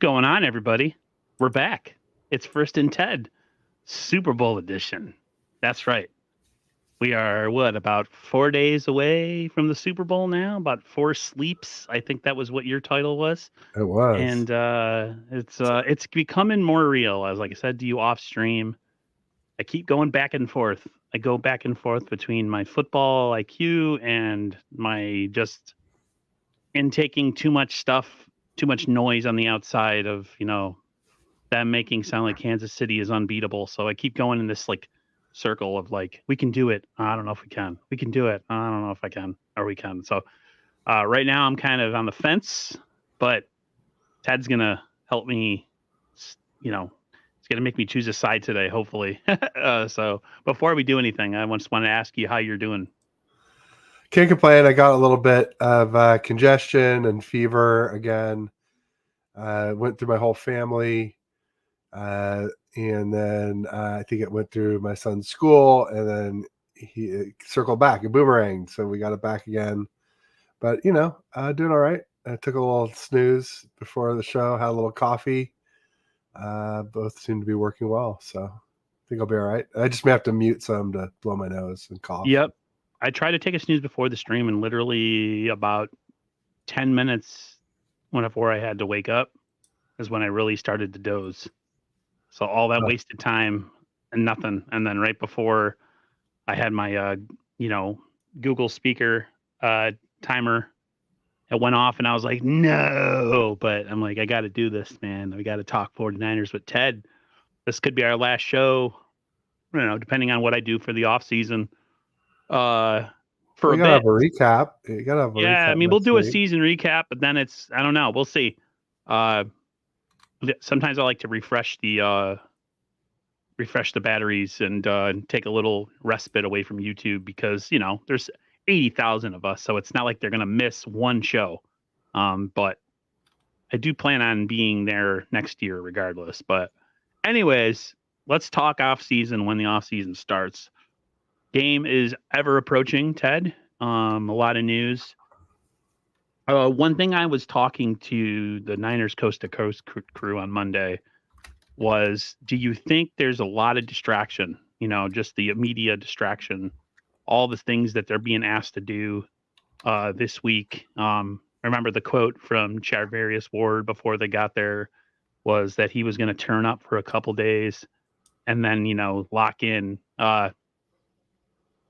Going on, everybody? We're back. It's First and Ted, Super Bowl edition. That's right. We are about 4 days away from the Super Bowl now. About four sleeps. I think that was what your title was. It was. And it's becoming more real. As like I said to you off stream, I keep going back and forth. I go back and forth between my football IQ and my just intaking too much stuff, too much noise on the outside of them making sound like Kansas City is unbeatable. So I keep going in this like circle of like, we can do it. I don't know if we can. We can do it. I don't know if I can or we can. So right now I'm kind of on the fence, but Ted's gonna help me. It's gonna make me choose a side today, hopefully. So before we do anything, I just want to ask you how you're doing. Can't complain. I got a little bit of congestion and fever again. Went through my whole family. And then I think it went through my son's school, and then he circled back and boomeranged. So we got it back again. But, doing all right. I took a little snooze before the show, had a little coffee. Both seem to be working well. So I think I'll be all right. I just may have to mute some to blow my nose and cough. Yep. I tried to take a snooze before the stream, and literally about 10 minutes before I had to wake up is when I really started to doze. So all that wasted time and nothing. And then right before I had my, Google speaker timer, it went off and I was like, no, but I'm like, I got to do this, man. We got to talk 49ers with Ted. This could be our last show, depending on what I do for the off season. We gotta have a recap. You gotta have a recap. I mean, we'll do a season recap, but then I don't know. We'll see. Sometimes I like to refresh the batteries and take a little respite away from YouTube because there's 80,000 of us, so it's not like they're gonna miss one show. But I do plan on being there next year regardless. But anyways, let's talk off season when the off season starts. Game is ever approaching, Ted. A lot of news. One thing I was talking to the Niners Coast to Coast crew on Monday was, do you think there's a lot of distraction? Just the media distraction, all the things that they're being asked to do this week. Remember the quote from Charvarius Ward before they got there was that he was going to turn up for a couple days and then, lock in.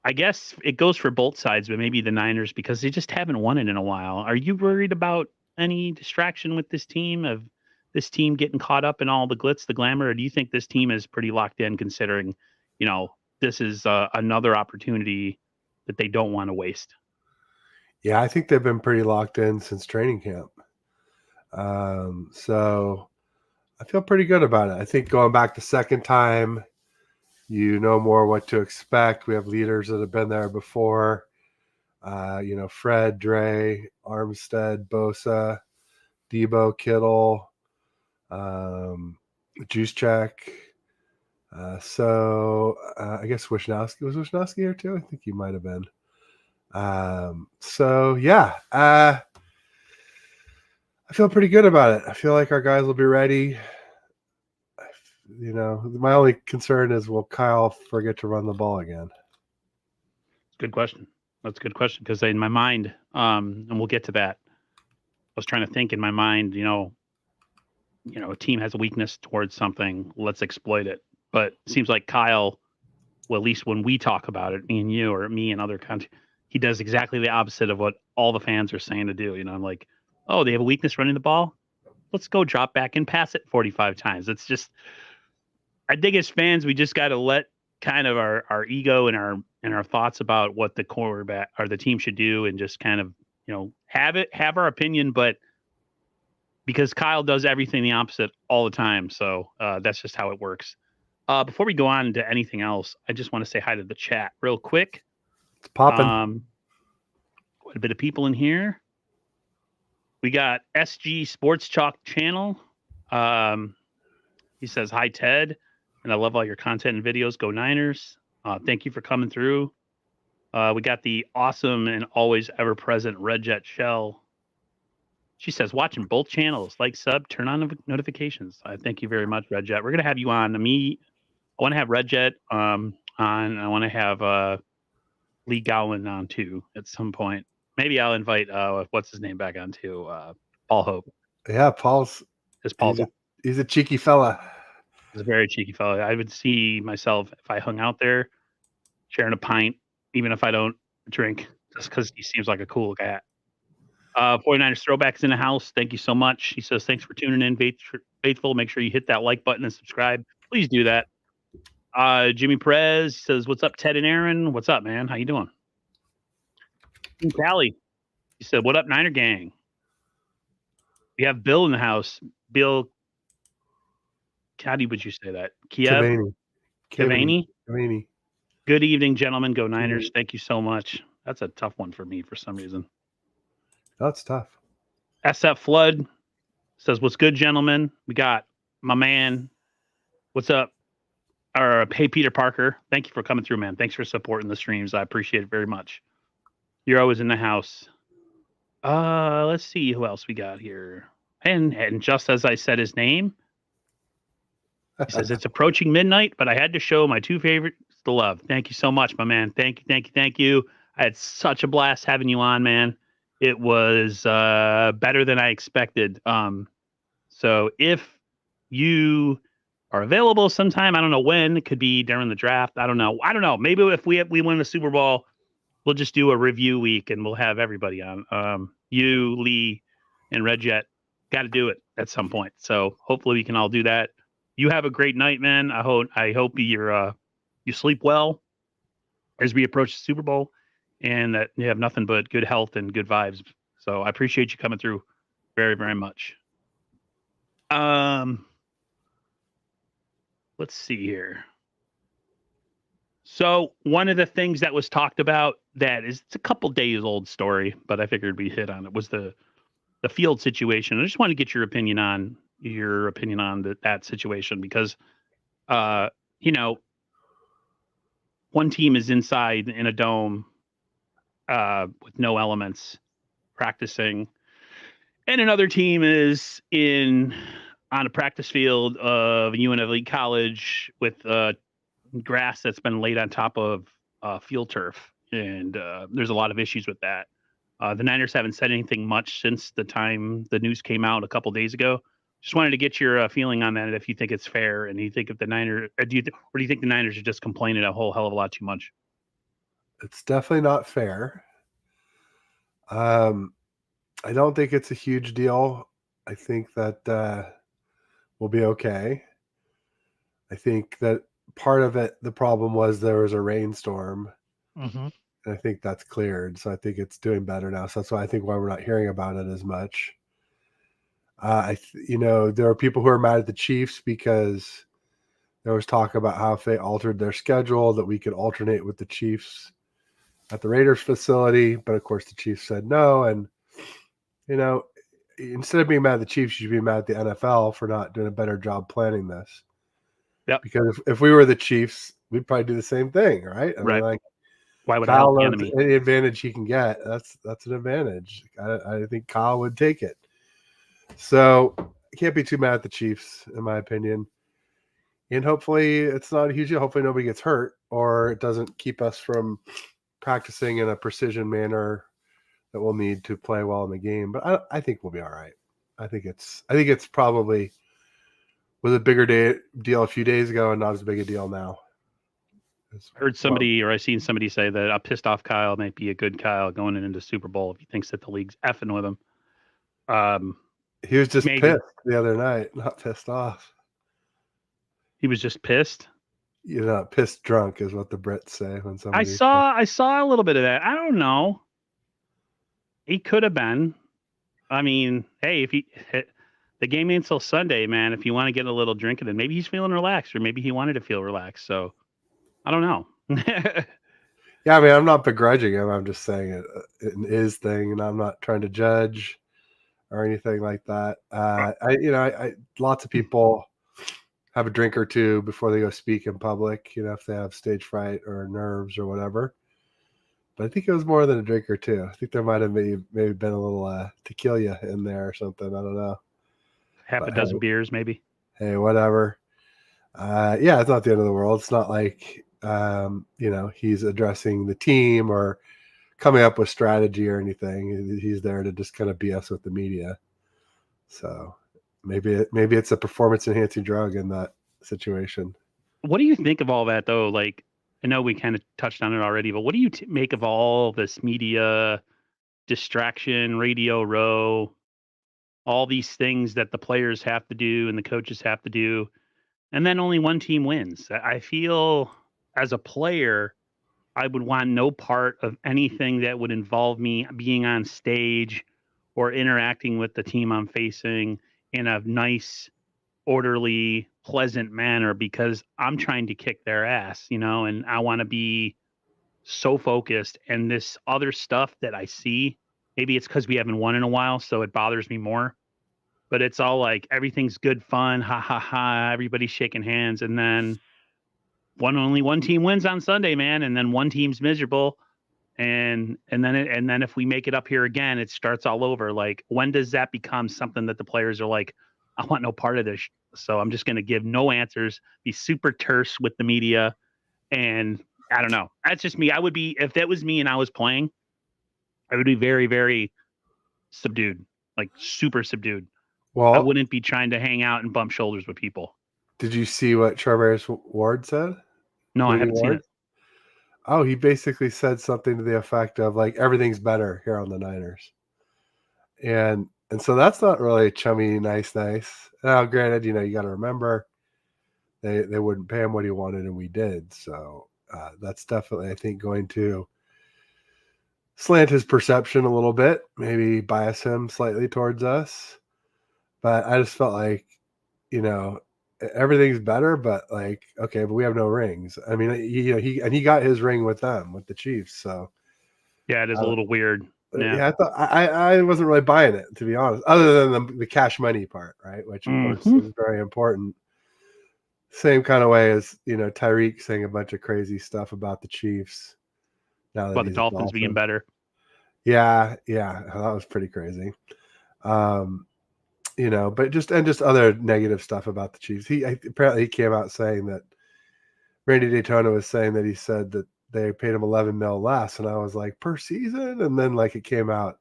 I guess it goes for both sides, but maybe the Niners because they just haven't won it in a while. Are you worried about any distraction with this team, of this team getting caught up in all the glitz, the glamour? Or do you think this team is pretty locked in considering, this is another opportunity that they don't want to waste? Yeah, I think they've been pretty locked in since training camp. So I feel pretty good about it. I think going back the second time, you know more what to expect. We have leaders that have been there before. Fred, Dre, Armstead, Bosa, Debo, Kittle, Juszczyk. So I guess Wishnowsky. Was Wishnowsky here too? I think he might have been. So yeah, I feel pretty good about it. I feel like our guys will be ready. My only concern is, will Kyle forget to run the ball again? Good question. That's a good question because in my mind, and we'll get to that, I was trying to think in my mind, a team has a weakness towards something, let's exploit it. But it seems like Kyle, well, at least when we talk about it, me and you or me and other countries, he does exactly the opposite of what all the fans are saying to do. I'm like, oh, they have a weakness running the ball? Let's go drop back and pass it 45 times. It's just, I think as fans, we just got to let kind of our ego and our thoughts about what the quarterback or the team should do and just kind of, have our opinion, but because Kyle does everything the opposite all the time. So that's just how it works. Before we go on to anything else, I just want to say hi to the chat real quick. It's popping. Quite a bit of people in here. We got SG Sports Chalk Channel. He says, hi, Ted. And I love all your content and videos. Go Niners. Thank you for coming through. We got the awesome and always ever present Red Jet Shell She says, watching both channels, like, sub, turn on notifications. I thank you very much, Red Jet. We're going to have you on. I want to have Red Jet on. I want to have Lee Gowan on too at some point. Maybe I'll invite, what's his name back on too? Paul Hope. Yeah, Paul's he's a cheeky fella. He's a very cheeky fella. I would see myself if I hung out there sharing a pint, even if I don't drink, just because he seems like a cool guy. 49ers Throwbacks in the house. Thank you so much. He says, thanks for tuning in, Faithful. Make sure you hit that like button and subscribe. Please do that. Jimmy Perez says, what's up, Ted and Aaron? What's up, man? How you doing? Callie, he said, what up, Niner gang? We have Bill in the house. Bill, how would you say that? Cavani? Good evening, gentlemen. Go Niners. Thank you so much. That's a tough one for me for some reason. That's tough. SF Flood says, what's good, gentlemen? We got my man. What's up? Hey, Peter Parker. Thank you for coming through, man. Thanks for supporting the streams. I appreciate it very much. You're always in the house. Let's see who else we got here. And just as I said his name, he says, it's approaching midnight, but I had to show my two favorites the love. Thank you so much, my man. Thank you. I had such a blast having you on, man. It was better than I expected. So if you are available sometime, I don't know when, it could be during the draft. I don't know. Maybe if we win the Super Bowl, we'll just do a review week and we'll have everybody on. You, Lee, and Red Jet got to do it at some point. So hopefully we can all do that. You have a great night, man. I hope you sleep well as we approach the Super Bowl, and that you have nothing but good health and good vibes. So I appreciate you coming through very, very much. Let's see here. So one of the things that was talked about it's a couple days old story, but I figured we hit on it, was the field situation. I just want to get your opinion on that situation, because one team is inside in a dome with no elements practicing, and another team is on a practice field of UNLV College with grass that's been laid on top of field turf, and there's a lot of issues with that. The Niners haven't said anything much since the time the news came out a couple days ago. Just wanted to get your feeling on that, if you think it's fair, and you think if the Niners, do you think the Niners are just complaining a whole hell of a lot too much? It's definitely not fair. I don't think it's a huge deal. I think that we'll be okay. I think that part of it, the problem was there was a rainstorm. Mm-hmm. And I think that's cleared. So I think it's doing better now. So that's why we're not hearing about it as much. There are people who are mad at the Chiefs because there was talk about how if they altered their schedule that we could alternate with the Chiefs at the Raiders facility. But of course the Chiefs said no. And, instead of being mad at the Chiefs, you should be mad at the NFL for not doing a better job planning this. Yeah. Because if we were the Chiefs, we'd probably do the same thing, right? Right. Why would Kyle help the enemy? Any advantage he can get, that's an advantage. I think Kyle would take it. So you can't be too mad at the Chiefs, in my opinion. And hopefully it's not a huge deal. Hopefully nobody gets hurt, or it doesn't keep us from practicing in a precision manner that we'll need to play well in the game. But I think we'll be all right. I think it's probably was a bigger deal a few days ago and not as big a deal now. I heard somebody, or I seen somebody say that a pissed off Kyle might be a good Kyle going into Super Bowl if he thinks that the league's effing with him. He was just pissed the other night, not pissed off. He was just pissed. Pissed drunk is what the Brits say when somebody. I saw a little bit of that. I don't know. He could have been. I mean, hey, the game ain't till Sunday, man. If you want to get a little drink, then maybe he's feeling relaxed, or maybe he wanted to feel relaxed. So I don't know. Yeah, I mean, I'm not begrudging him. I'm just saying it is thing, and I'm not trying to judge or anything like that. Lots of people have a drink or two before they go speak in public, if they have stage fright or nerves or whatever. but I think it was more than a drink or two. I think there might have maybe been a little tequila in there or something. I don't know. Half a dozen beers, maybe. Hey, whatever. Yeah, it's not the end of the world. It's not like he's addressing the team or coming up with strategy or anything. He's there to just kind of BS with the media. So maybe it's a performance enhancing drug in that situation. What do you think of all that, though? Like, I know we kind of touched on it already, but what do you make of all this media distraction, Radio Row, all these things that the players have to do and the coaches have to do, and then only one team wins? I feel as a player, I would want no part of anything that would involve me being on stage or interacting with the team I'm facing in a nice, orderly, pleasant manner, because I'm trying to kick their ass, and I want to be so focused. And this other stuff that I see, maybe it's because we haven't won in a while, so it bothers me more. But it's all like everything's good fun, ha ha ha, everybody's shaking hands, and then only one team wins on Sunday, man, and then one team's miserable. And then if we make it up here again, it starts all over. Like, when does that become something that the players are like, I want no part of this? So I'm just going to give no answers, be super terse with the media. And I don't know. That's just me. I would be, if that was me and I was playing, I would be very, very subdued, like super subdued. Well, I wouldn't be trying to hang out and bump shoulders with people. Did you see what Charvarius Ward said? No, I haven't seen it. Oh, he basically said something to the effect of like, everything's better here on the Niners. And so that's not really chummy, nice. Now, granted, you got to remember they wouldn't pay him what he wanted, and we did. So that's definitely, I think, going to slant his perception a little bit, maybe bias him slightly towards us. But I just felt like, everything's better, but like, okay, but we have no rings. I mean, he got his ring with them, with the Chiefs. So yeah, it is a little weird. Yeah, I thought I wasn't really buying it, to be honest, other than the cash money part, right? Which of course is very important. Same kind of way as Tyreek saying a bunch of crazy stuff about the Chiefs. Now that about the Dolphins being better. Yeah, that was pretty crazy. But just other negative stuff about the Chiefs. Apparently he came out saying that Randy Daytona was saying that he said that they paid him $11 million less, and I was like, per season? And then like it came out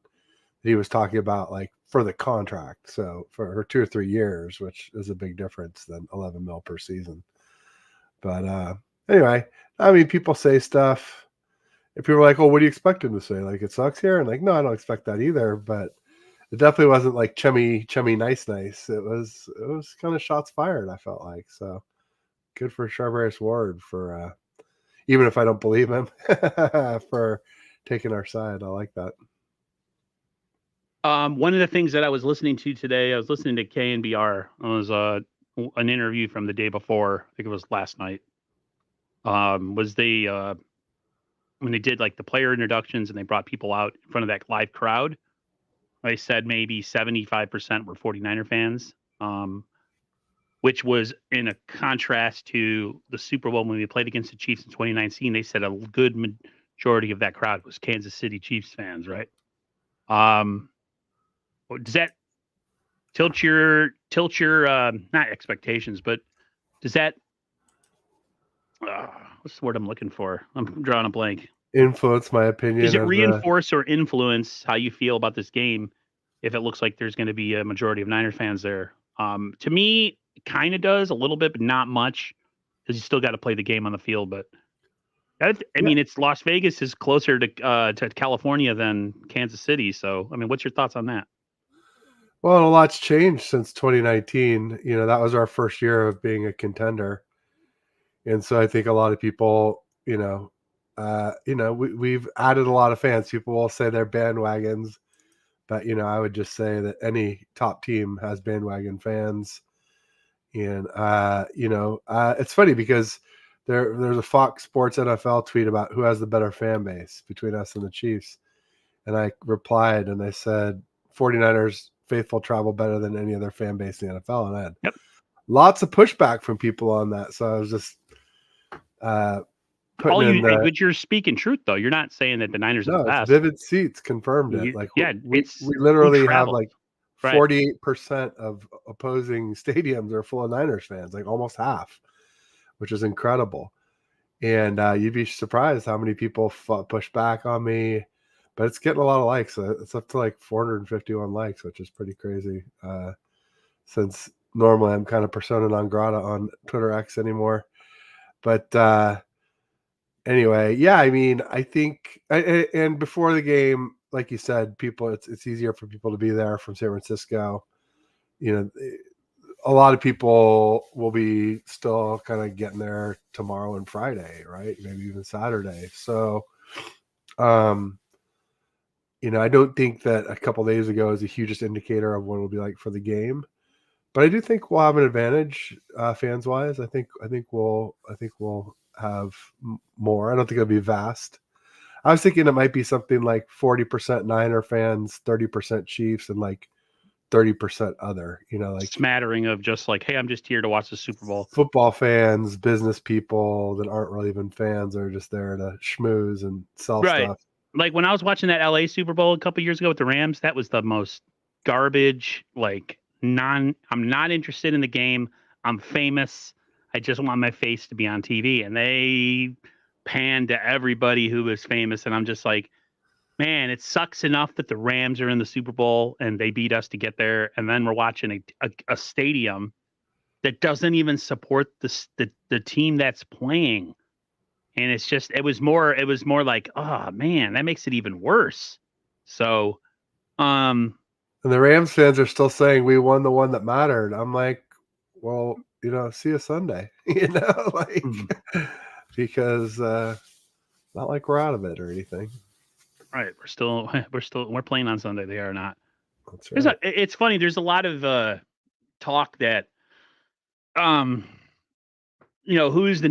that he was talking about like for the contract, so for 2 or 3 years, which is a big difference than $11 million per season. But anyway, I mean, people say stuff. If people are like, "Oh, what do you expect him to say? Like, it sucks here," and like, no, I don't expect that either. But it definitely wasn't like chummy, nice. It was kind of shots fired, I felt like. So good for Charvarius Ward for even if I don't believe him, for taking our side. I like that. One of the things that I was listening to today, I was listening to KNBR. It was an interview from the day before. I think it was last night. Was they when they did like the player introductions and they brought people out in front of that live crowd? They said maybe 75% were 49er fans, which was in a contrast to the Super Bowl when we played against the Chiefs in 2019. They said a good majority of that crowd was Kansas City Chiefs fans, right? Does that tilt your not expectations, but does that what's the word I'm looking for? I'm drawing a blank. Influence my opinion. Does it reinforce or influence how you feel about this game if it looks like there's going to be a majority of Niner fans there? To me, it kind of does a little bit, but not much, because you still got to play the game on the field. But I mean, it's Las Vegas is closer to California than Kansas City. So, I mean, what's your thoughts on that? Well, a lot's changed since 2019. That was our first year of being a contender. And so I think a lot of people, we've added a lot of fans. People will say they're bandwagons, but, I would just say that any top team has bandwagon fans. And, it's funny because there's a Fox Sports NFL tweet about who has the better fan base between us and the Chiefs. And I replied and I said, 49ers faithful travel better than any other fan base in the NFL. And I had lots of pushback from people on that. So I was just but you're speaking truth though. You're not saying that the Niners are the best. Vivid Seats confirmed it. Like we it's literally have like 48% of opposing stadiums are full of Niners fans, like almost half, which is incredible. And you'd be surprised how many people push back on me, but it's getting a lot of likes. It's up to like 451 likes, which is pretty crazy. Since normally I'm kind of persona non grata on Twitter X anymore. But anyway, yeah, I mean, I think, and before the game, like you said, it's easier for people to be there from San Francisco. You know, a lot of people will be still kind of getting there tomorrow and Friday, right? Maybe even Saturday. So, you know, I don't think that a couple days ago is the hugest indicator of what it'll be like for the game, but I do think we'll have an advantage, fans wise. I think we'll have more. I don't think it'll be vast. I was thinking it might be something like 40% Niner fans, 30% Chiefs, and like 30% other, you know, like smattering of just like, hey, I'm just here to watch the Super Bowl. Football fans, business people that aren't really even fans are just there to schmooze and sell stuff. Like when I was watching that LA Super Bowl a couple years ago with the Rams, that was the most garbage. Like I'm not interested in the game. I'm famous. I just want my face to be on TV. And they panned to everybody who was famous. And I'm just like, man, it sucks enough that the Rams are in the Super Bowl and they beat us to get there. And then we're watching a stadium that doesn't even support the team that's playing. And it was more like, oh man, that makes it even worse. So, and the Rams fans are still saying we won the one that mattered. I'm like, well, you know, see you Sunday, you know, like, because not like we're out of it or anything. Right. We're playing on Sunday. They are not. That's right. It's funny. There's a lot of talk that, you know, who's the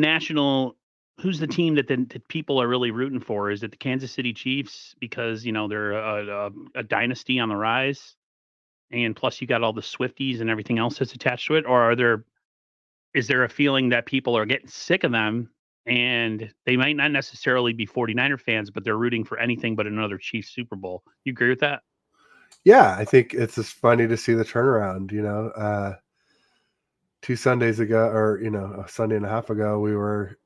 team that people are really rooting for? Is it the Kansas City Chiefs because, you know, they're a dynasty on the rise, and plus you got all the Swifties and everything else that's attached to it, or is there a feeling that people are getting sick of them and they might not necessarily be 49er fans, but they're rooting for anything but another Chiefs Super Bowl? You agree with that? Yeah, I think it's just funny to see the turnaround. You know, 2 Sundays ago, or you know, a Sunday and a half ago, we were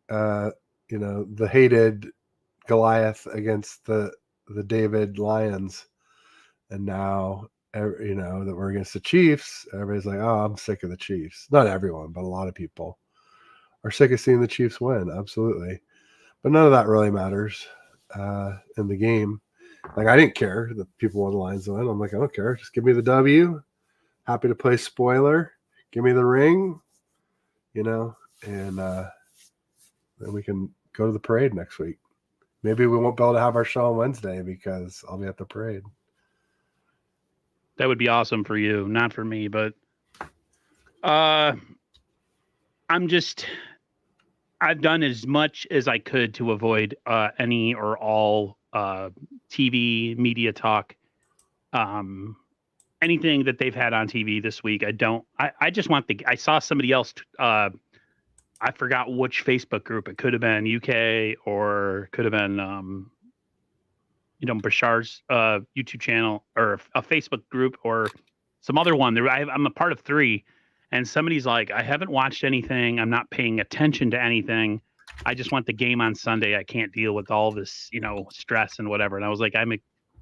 you know, the hated Goliath against the David Lions, and now, you know, that we're against the Chiefs, everybody's like, oh, I'm sick of the Chiefs. Not everyone, but a lot of people are sick of seeing the Chiefs win. Absolutely. But none of that really matters in the game. Like, I didn't care that people won the Lions win. I'm like, I don't care. Just give me the W. Happy to play spoiler. Give me the ring, you know, and then we can go to the parade next week. Maybe we won't be able to have our show on Wednesday because I'll be at the parade. That would be awesome for you, not for me, but I've done as much as I could to avoid any or all TV media talk. Anything that they've had on TV this week, I just want I saw somebody else, I forgot which Facebook group. It could have been UK or could have been, you know, Bashar's YouTube channel or a Facebook group or some other one. I'm a part of 3, and somebody's like, I haven't watched anything. I'm not paying attention to anything. I just want the game on Sunday. I can't deal with all this, you know, stress and whatever. And I was like, I'm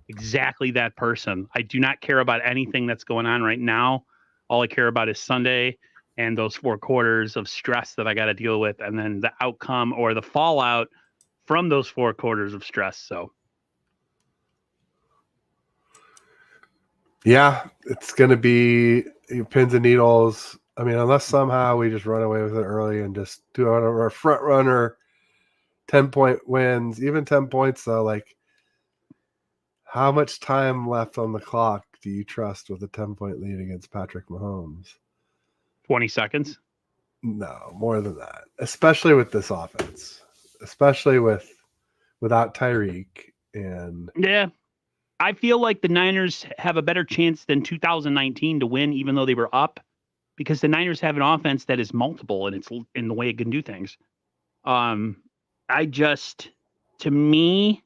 exactly that person. I do not care about anything that's going on right now. All I care about is Sunday and those 4 quarters of stress that I got to deal with, and then the outcome or the fallout from those 4 quarters of stress. So, yeah, it's going to be pins and needles. I mean, unless somehow we just run away with it early and just do our front runner 10-point wins, even 10 points though, like, how much time left on the clock do you trust with a 10-point lead against Patrick Mahomes? 20 seconds? No, more than that. Especially with this offense. Especially without Tyreek. And yeah, I feel like the Niners have a better chance than 2019 to win, even though they were up, because the Niners have an offense that is multiple and it's in the way it can do things. I to me,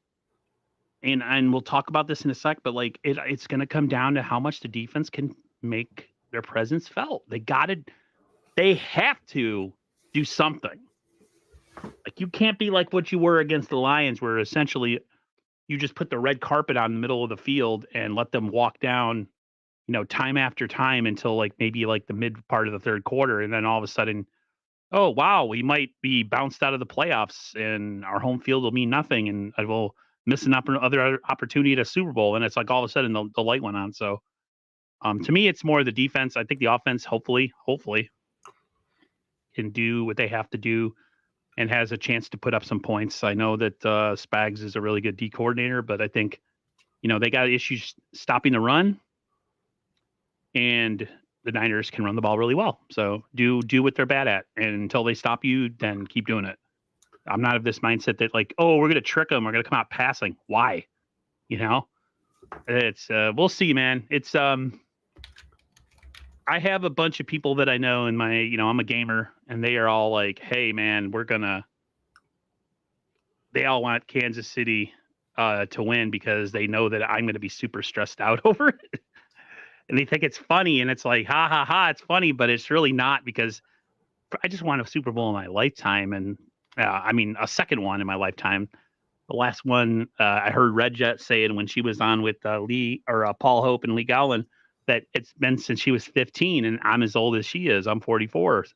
and we'll talk about this in a sec, but like it's going to come down to how much the defense can make their presence felt. They have to do something. Like you can't be like what you were against the Lions, where essentially you just put the red carpet on the middle of the field and let them walk down, time after time until like maybe like the mid part of the third quarter. And then all of a sudden, oh, wow, we might be bounced out of the playoffs and our home field will mean nothing. And I will miss other opportunity at a Super Bowl. And it's like all of a sudden the light went on. So to me, it's more the defense. I think the offense, hopefully can do what they have to do and has a chance to put up some points. I know that Spags is a really good D coordinator, but I think, they got issues stopping the run, and the Niners can run the ball really well. So do what they're bad at, and until they stop you, then keep doing it. I'm not of this mindset that like, oh, we're going to trick them. We're going to come out passing. Why? It's we'll see, man. It's I have a bunch of people that I know in my, I'm a gamer, and they are all like, hey, man, they all want Kansas City to win because they know that I'm going to be super stressed out over it. And they think it's funny, and it's like, ha, ha, ha, it's funny, but it's really not, because I just won a Super Bowl in my lifetime, and a second one in my lifetime. The last one, I heard Red Jet saying when she was on with Paul Hope and Lee Gowland, that it's been since she was 15, and I'm as old as she is. I'm 44.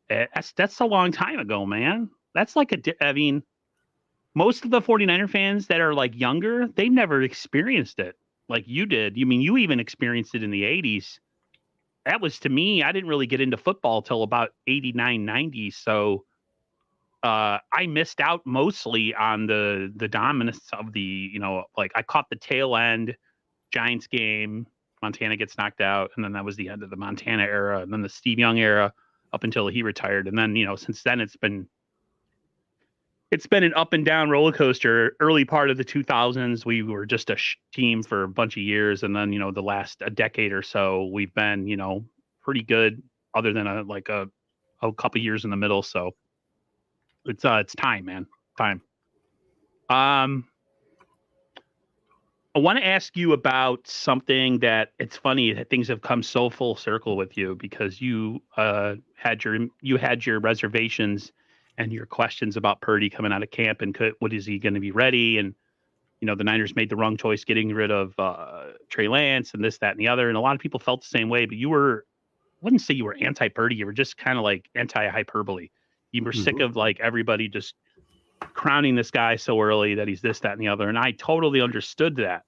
That's a long time ago, man. That's like most of the 49er fans that are like younger, they've never experienced it like you did. You even experienced it in the 80s. That was, to me, I didn't really get into football till about 89, 90. So I missed out mostly on the dominance of the, like I caught the tail end Giants game. Montana gets knocked out, and then that was the end of the Montana era, and then the Steve Young era up until he retired. And then, since then it's been an up and down roller coaster. Early part of the 2000s, we were just a team for a bunch of years. And then, the last a decade or so, we've been, pretty good, other than a couple years in the middle. So it's time, man. Time. I want to ask you about something that it's funny that things have come so full circle with you, because you had your reservations and your questions about Purdy coming out of camp and what is he going to be ready? And, the Niners made the wrong choice getting rid of Trey Lance and this, that, and the other. And a lot of people felt the same way, but I wouldn't say you were anti-Purdy. You were just kind of like anti-hyperbole. You were sick of like everybody just crowning this guy so early that he's this, that, and the other. And I totally understood that.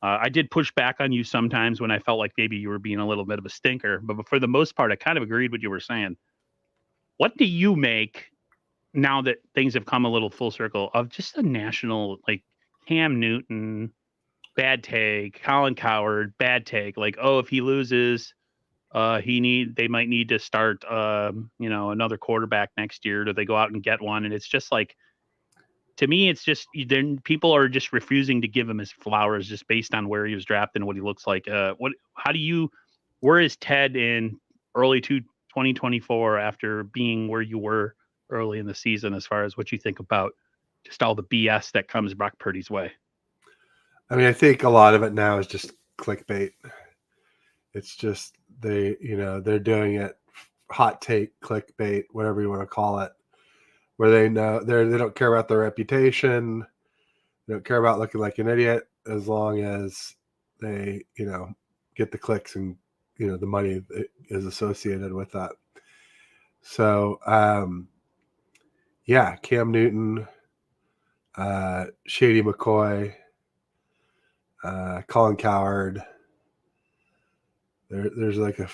I did push back on you sometimes when I felt like maybe you were being a little bit of a stinker, but for the most part, I kind of agreed with what you were saying. What do you make, now that things have come a little full circle, of just a national, like Cam Newton, bad take, Colin Cowherd, bad take, like, oh, if he loses, they might need to start, another quarterback next year. Do they go out and get one? And it's just like, to me, it's just then people are just refusing to give him his flowers just based on where he was drafted and what he looks like. Where is Ted in early 2024 after being where you were early in the season, as far as what you think about just all the BS that comes Brock Purdy's way? I think a lot of it now is just clickbait. It's just they're doing it hot take, clickbait, whatever you want to call it, where they know they don't care about their reputation. They don't care about looking like an idiot, as long as they, get the clicks and, the money that is associated with that. So, Cam Newton, Shady McCoy, Colin Cowherd. There's like a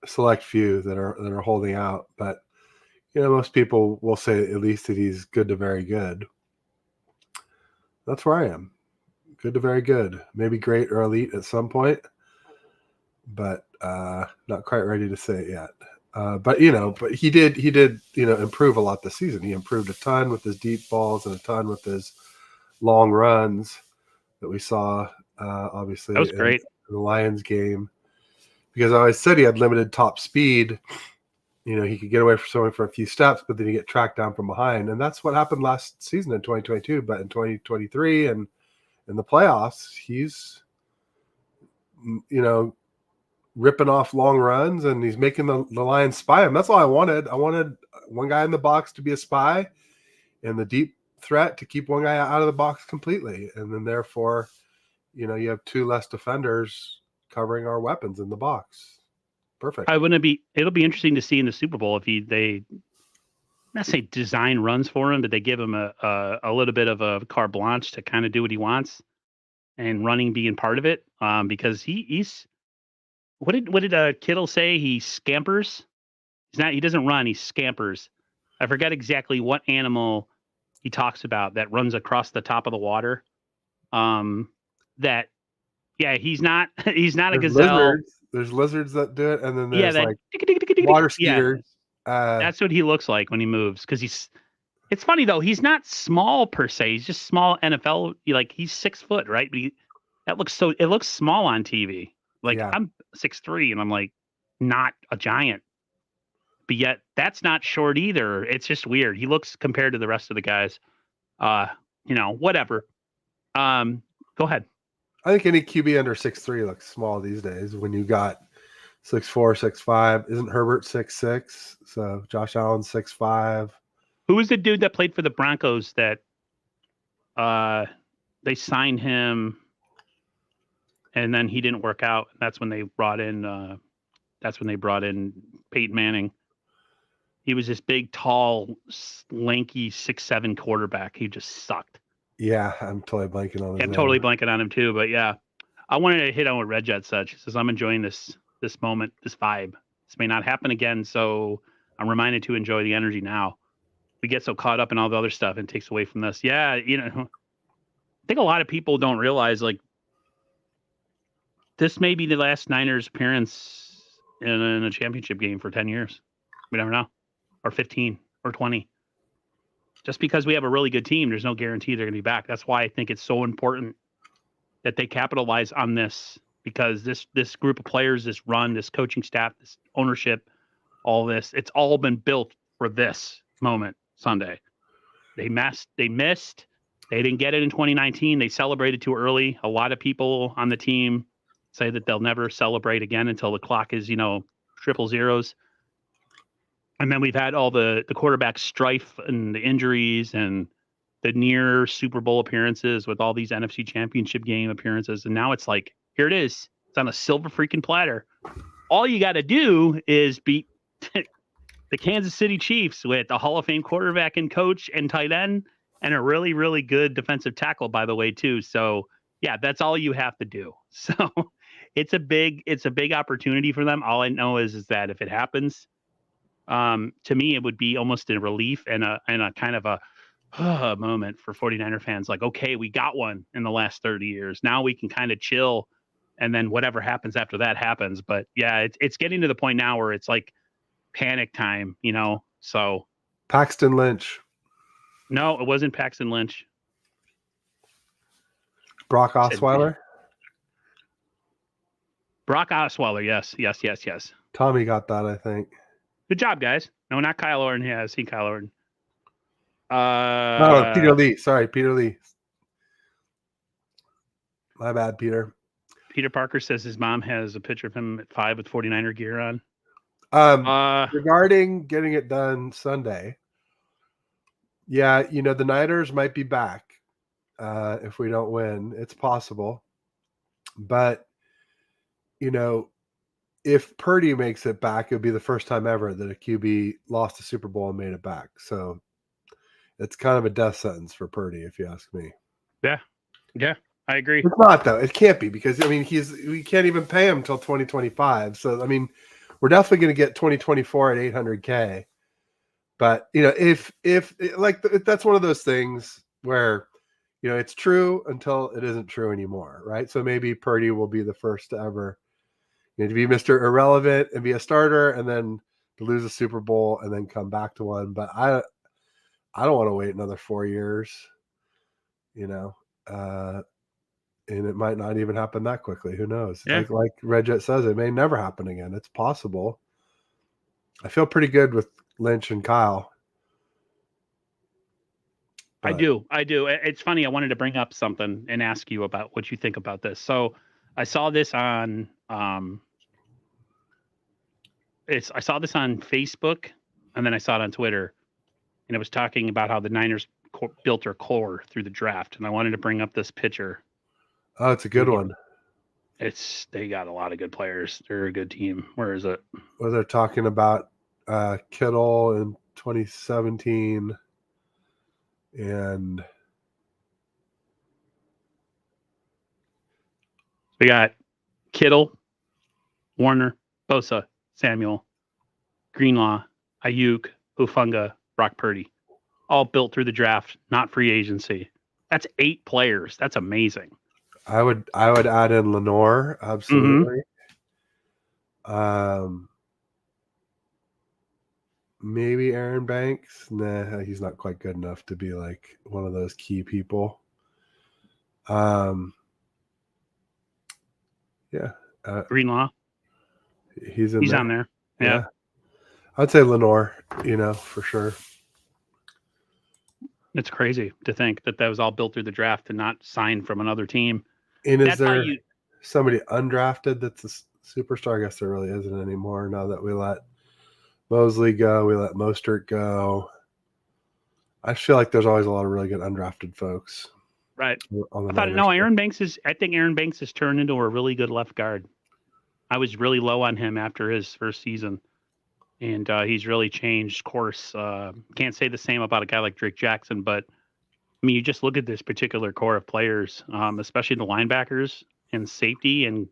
select few that are holding out, but most people will say at least that he's good to very good. That's where I am. Good to very good. Maybe great or elite at some point, but not quite ready to say it yet. But he did improve a lot this season. He improved a ton with his deep balls and a ton with his long runs that we saw, obviously. That was great. In the Lions game, because I always said he had limited top speed, he could get away from someone for a few steps, but then he get tracked down from behind. And that's what happened last season in 2022. But in 2023 and in the playoffs, he's, ripping off long runs, and he's making the Lions spy him. That's all I wanted. I wanted one guy in the box to be a spy and the deep threat to keep one guy out of the box completely. And then therefore, you have two less defenders covering our weapons in the box. Perfect. It'll be interesting to see in the Super Bowl if they not say design runs for him, but they give him a little bit of a carte blanche to kind of do what he wants, and running being part of it. Because he's what did Kittle say? He scampers. He doesn't run. He scampers. I forget exactly what animal he talks about that runs across the top of the water. He's not a gazelle. There's lizards that do it, and then there's water skeeters. That's what he looks like when he moves. Because it's funny though. He's not small per se. He's just small NFL. He's 6 foot, right? But it looks small on TV. I'm 6'3", and I'm not a giant. But yet that's not short either. It's just weird. He looks compared to the rest of the guys. Whatever. Go ahead. I think any QB under 6'3" looks small these days. When you got 6'4", 6'5", isn't Herbert 6'6"? So Josh Allen 6'5". Who was the dude that played for the Broncos that they signed him, and then he didn't work out? That's when they brought in. Peyton Manning. He was this big, tall, lanky 6'7" quarterback. He just sucked. Yeah, I'm totally blanking on him. I'm totally blanking on him too. But yeah, I wanted to hit on what Red Jet said. She says, I'm enjoying this moment, this vibe. This may not happen again, so I'm reminded to enjoy the energy now. We get so caught up in all the other stuff and it takes away from this. Yeah, I think a lot of people don't realize this may be the last Niners appearance in a championship game for 10 years. We never know. Or 15 or 20. Just because we have a really good team, there's no guarantee they're going to be back. That's why I think it's so important that they capitalize on this, because this group of players, this run, this coaching staff, this ownership, all this, it's all been built for this moment Sunday. They missed. They didn't get it in 2019. They celebrated too early. A lot of people on the team say that they'll never celebrate again until the clock is, triple zeros. And then we've had all the quarterback strife and the injuries and the near Super Bowl appearances with all these NFC Championship game appearances. And now it's here it is. It's on a silver freaking platter. All you got to do is beat the Kansas City Chiefs with a Hall of Fame quarterback and coach and tight end and a really, really good defensive tackle, by the way, too. So, yeah, that's all you have to do. So it's a big opportunity for them. All I know is that if it happens, to me, it would be almost a relief and a kind of a moment for 49er fans. Okay, we got one in the last 30 years. Now we can kind of chill, and then whatever happens after that happens. But yeah, it's getting to the point now where it's panic time, So Paxton Lynch. No, it wasn't Paxton Lynch. Brock Osweiler. Brock Osweiler. Yes. Tommy got that, I think. Good job, guys. No, not Kyle Orton. Yeah, I see Kyle Orton. Peter Lee. Sorry, Peter Lee. My bad, Peter. Peter Parker says his mom has a picture of him at 5 with 49er gear on. Regarding getting it done Sunday, yeah, the Niners might be back if we don't win. It's possible. But, if Purdy makes it back, it would be the first time ever that a QB lost a Super Bowl and made it back. So it's kind of a death sentence for Purdy, if you ask me. Yeah, I agree. It's not, though. It can't be, because, we can't even pay him until 2025. So, we're definitely going to get 2024 at $800K. But, if that's one of those things where, it's true until it isn't true anymore, right? So maybe Purdy will be the first to ever to be Mr. Irrelevant and be a starter, and then to lose a Super Bowl and then come back to one. But I don't want to wait another 4 years, and it might not even happen that quickly. Who knows? Yeah. Like Red Jet says, it may never happen again. It's possible. I feel pretty good with Lynch and Kyle. I do. It's funny. I wanted to bring up something and ask you about what you think about this. So I saw this on I saw this on Facebook, and then I saw it on Twitter, and it was talking about how the Niners built their core through the draft. And I wanted to bring up this picture. Oh, it's a good one. They got a lot of good players. They're a good team. Where is it? Well, they're talking about Kittle in 2017 and we got Kittle, Warner, Bosa, Samuel, Greenlaw, Ayuk, Hufanga, Brock Purdy, all built through the draft, not free agency. That's 8 players. That's amazing. I would add in Lenore, absolutely. Maybe Aaron Banks. Nah, he's not quite good enough to be like one of those key people. Yeah. Greenlaw. He's on there. Yeah. I'd say Lenore, for sure. It's crazy to think that was all built through the draft and not signed from another team. And is there somebody undrafted that's a superstar? I guess there really isn't anymore now that we let Mosley go, we let Mostert go. I feel like there's always a lot of really good undrafted folks. Right. I think Aaron Banks has turned into a really good left guard. I was really low on him after his first season, and he's really changed course. Can't say the same about a guy like Drake Jackson, but I mean, you just look at this particular core of players, especially the linebackers and safety, and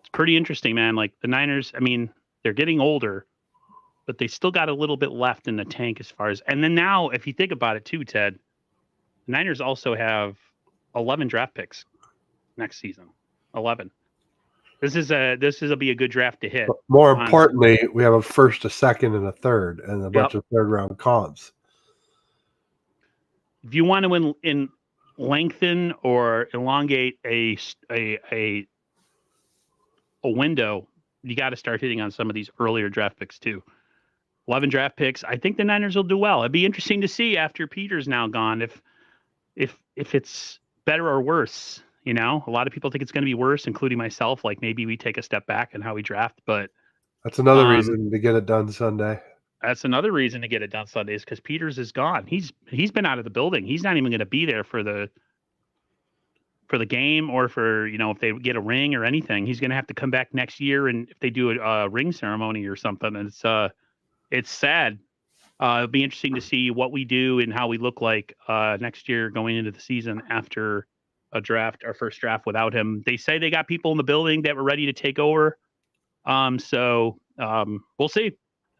it's pretty interesting, man. Like the Niners, I mean, they're getting older, but they still got a little bit left in the tank as far as. And then now, if you think about it too, Ted, the Niners also have 11 draft picks next season. 11. This will be a good draft to hit. But more importantly, we have a first, a second, and a third, and a bunch of third round comps. If you want to lengthen or elongate a window, you got to start hitting on some of these earlier draft picks too. 11 draft picks. I think the Niners will do well. It'd be interesting to see after Peter's now gone if it's better or worse. A lot of people think it's going to be worse, including myself. Like maybe we take a step back in how we draft, but that's another reason to get it done Sunday. That's another reason to get it done Sunday is because Peters is gone. He's been out of the building. He's not even going to be there for the game or for if they get a ring or anything. He's going to have to come back next year, and if they do a ring ceremony or something, and it's sad. It'll be interesting to see what we do and how we look like next year going into the season after our first draft without him. They say they got people in the building that were ready to take over. So we'll see.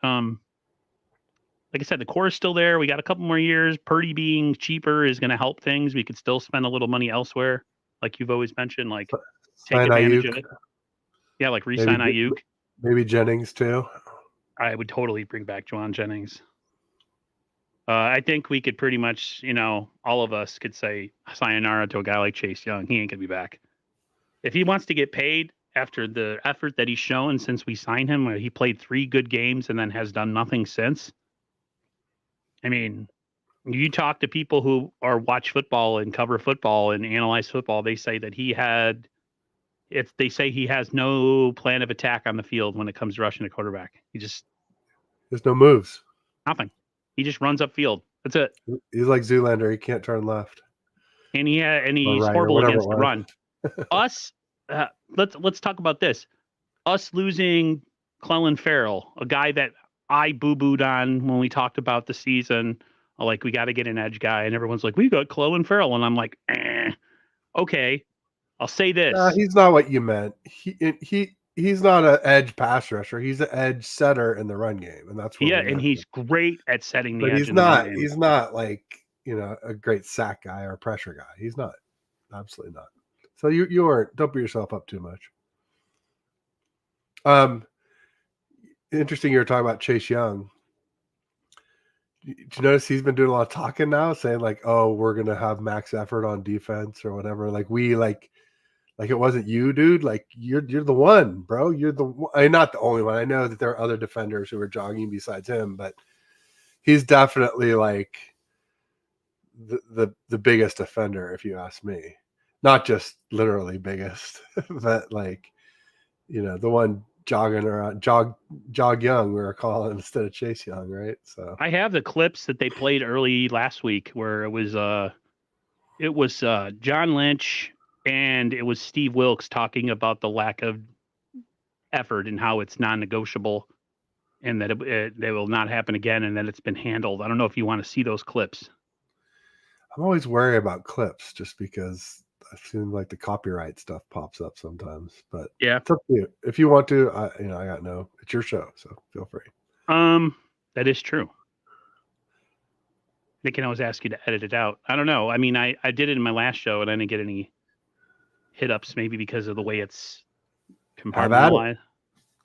Like I said, the core is still there. We got a couple more years. Purdy being cheaper is going to help things. We could still spend a little money elsewhere, like you've always mentioned, like take advantage of it. Yeah, like re-sign Ayuk. Maybe Jennings too. I would totally bring back Juwan Jennings. I think we could pretty much, all of us could say sayonara to a guy like Chase Young. He ain't going to be back. If he wants to get paid after the effort that he's shown since we signed him, where he played 3 good games and then has done nothing since. I mean, you talk to people who watch football and cover football and analyze football, they say that he has no plan of attack on the field when it comes to rushing a quarterback. There's no moves. Nothing. He just runs upfield. That's it. He's like Zoolander. He can't turn left. And he's horrible against the run. Let's talk about this. Us losing Clelin Ferrell, a guy that I boo-booed on when we talked about the season. Like, we got to get an edge guy. And everyone's like, we got Clelin Ferrell. And I'm like, okay. I'll say this. He's not what you meant. He's not an edge pass rusher. He's an edge setter in the run game, and that's what. Yeah, and he's great at setting the edge. But he's not like a great sack guy or a pressure guy. He's not. Absolutely not. So you aren't. Don't beat yourself up too much. Interesting. You were talking about Chase Young. Did you notice he's been doing a lot of talking now, saying like, "Oh, we're gonna have max effort on defense or whatever." Like we Like it wasn't you, dude. Like you're the one, bro. You're the one. I mean, not the only one. I know that there are other defenders who are jogging besides him, but he's definitely like the biggest offender, if you ask me. Not just literally biggest, but like, the one jogging around, jog Young, we were calling instead of Chase Young, right? So I have the clips that they played early last week where it was John Lynch and it was Steve Wilkes talking about the lack of effort and how it's non-negotiable and that they will not happen again and that it's been handled. I don't know if you want to see those clips. I'm always wary about clips just because I feel like the copyright stuff pops up sometimes. But yeah, it's up to you. If you want to, I got no. It's your show, so feel free. That is true. They can always ask you to edit it out. I don't know. I mean, I did it in my last show and I didn't get any hit ups, maybe because of the way it's compartmentalized.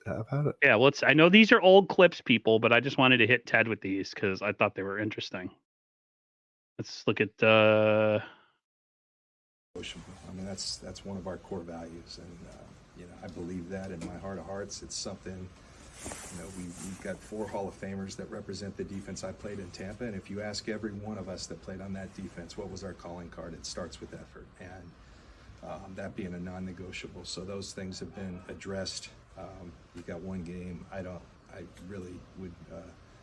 Have had it. Yeah, well, I know these are old clips, people, but I just wanted to hit Ted with these because I thought they were interesting. Let's look at. I mean, that's one of our core values, and I believe that in my heart of hearts. It's something. We've got 4 Hall of Famers that represent the defense I played in Tampa, and if you ask every one of us that played on that defense, what was our calling card? It starts with effort, and that being a non-negotiable. So those things have been addressed. You got one game. I really would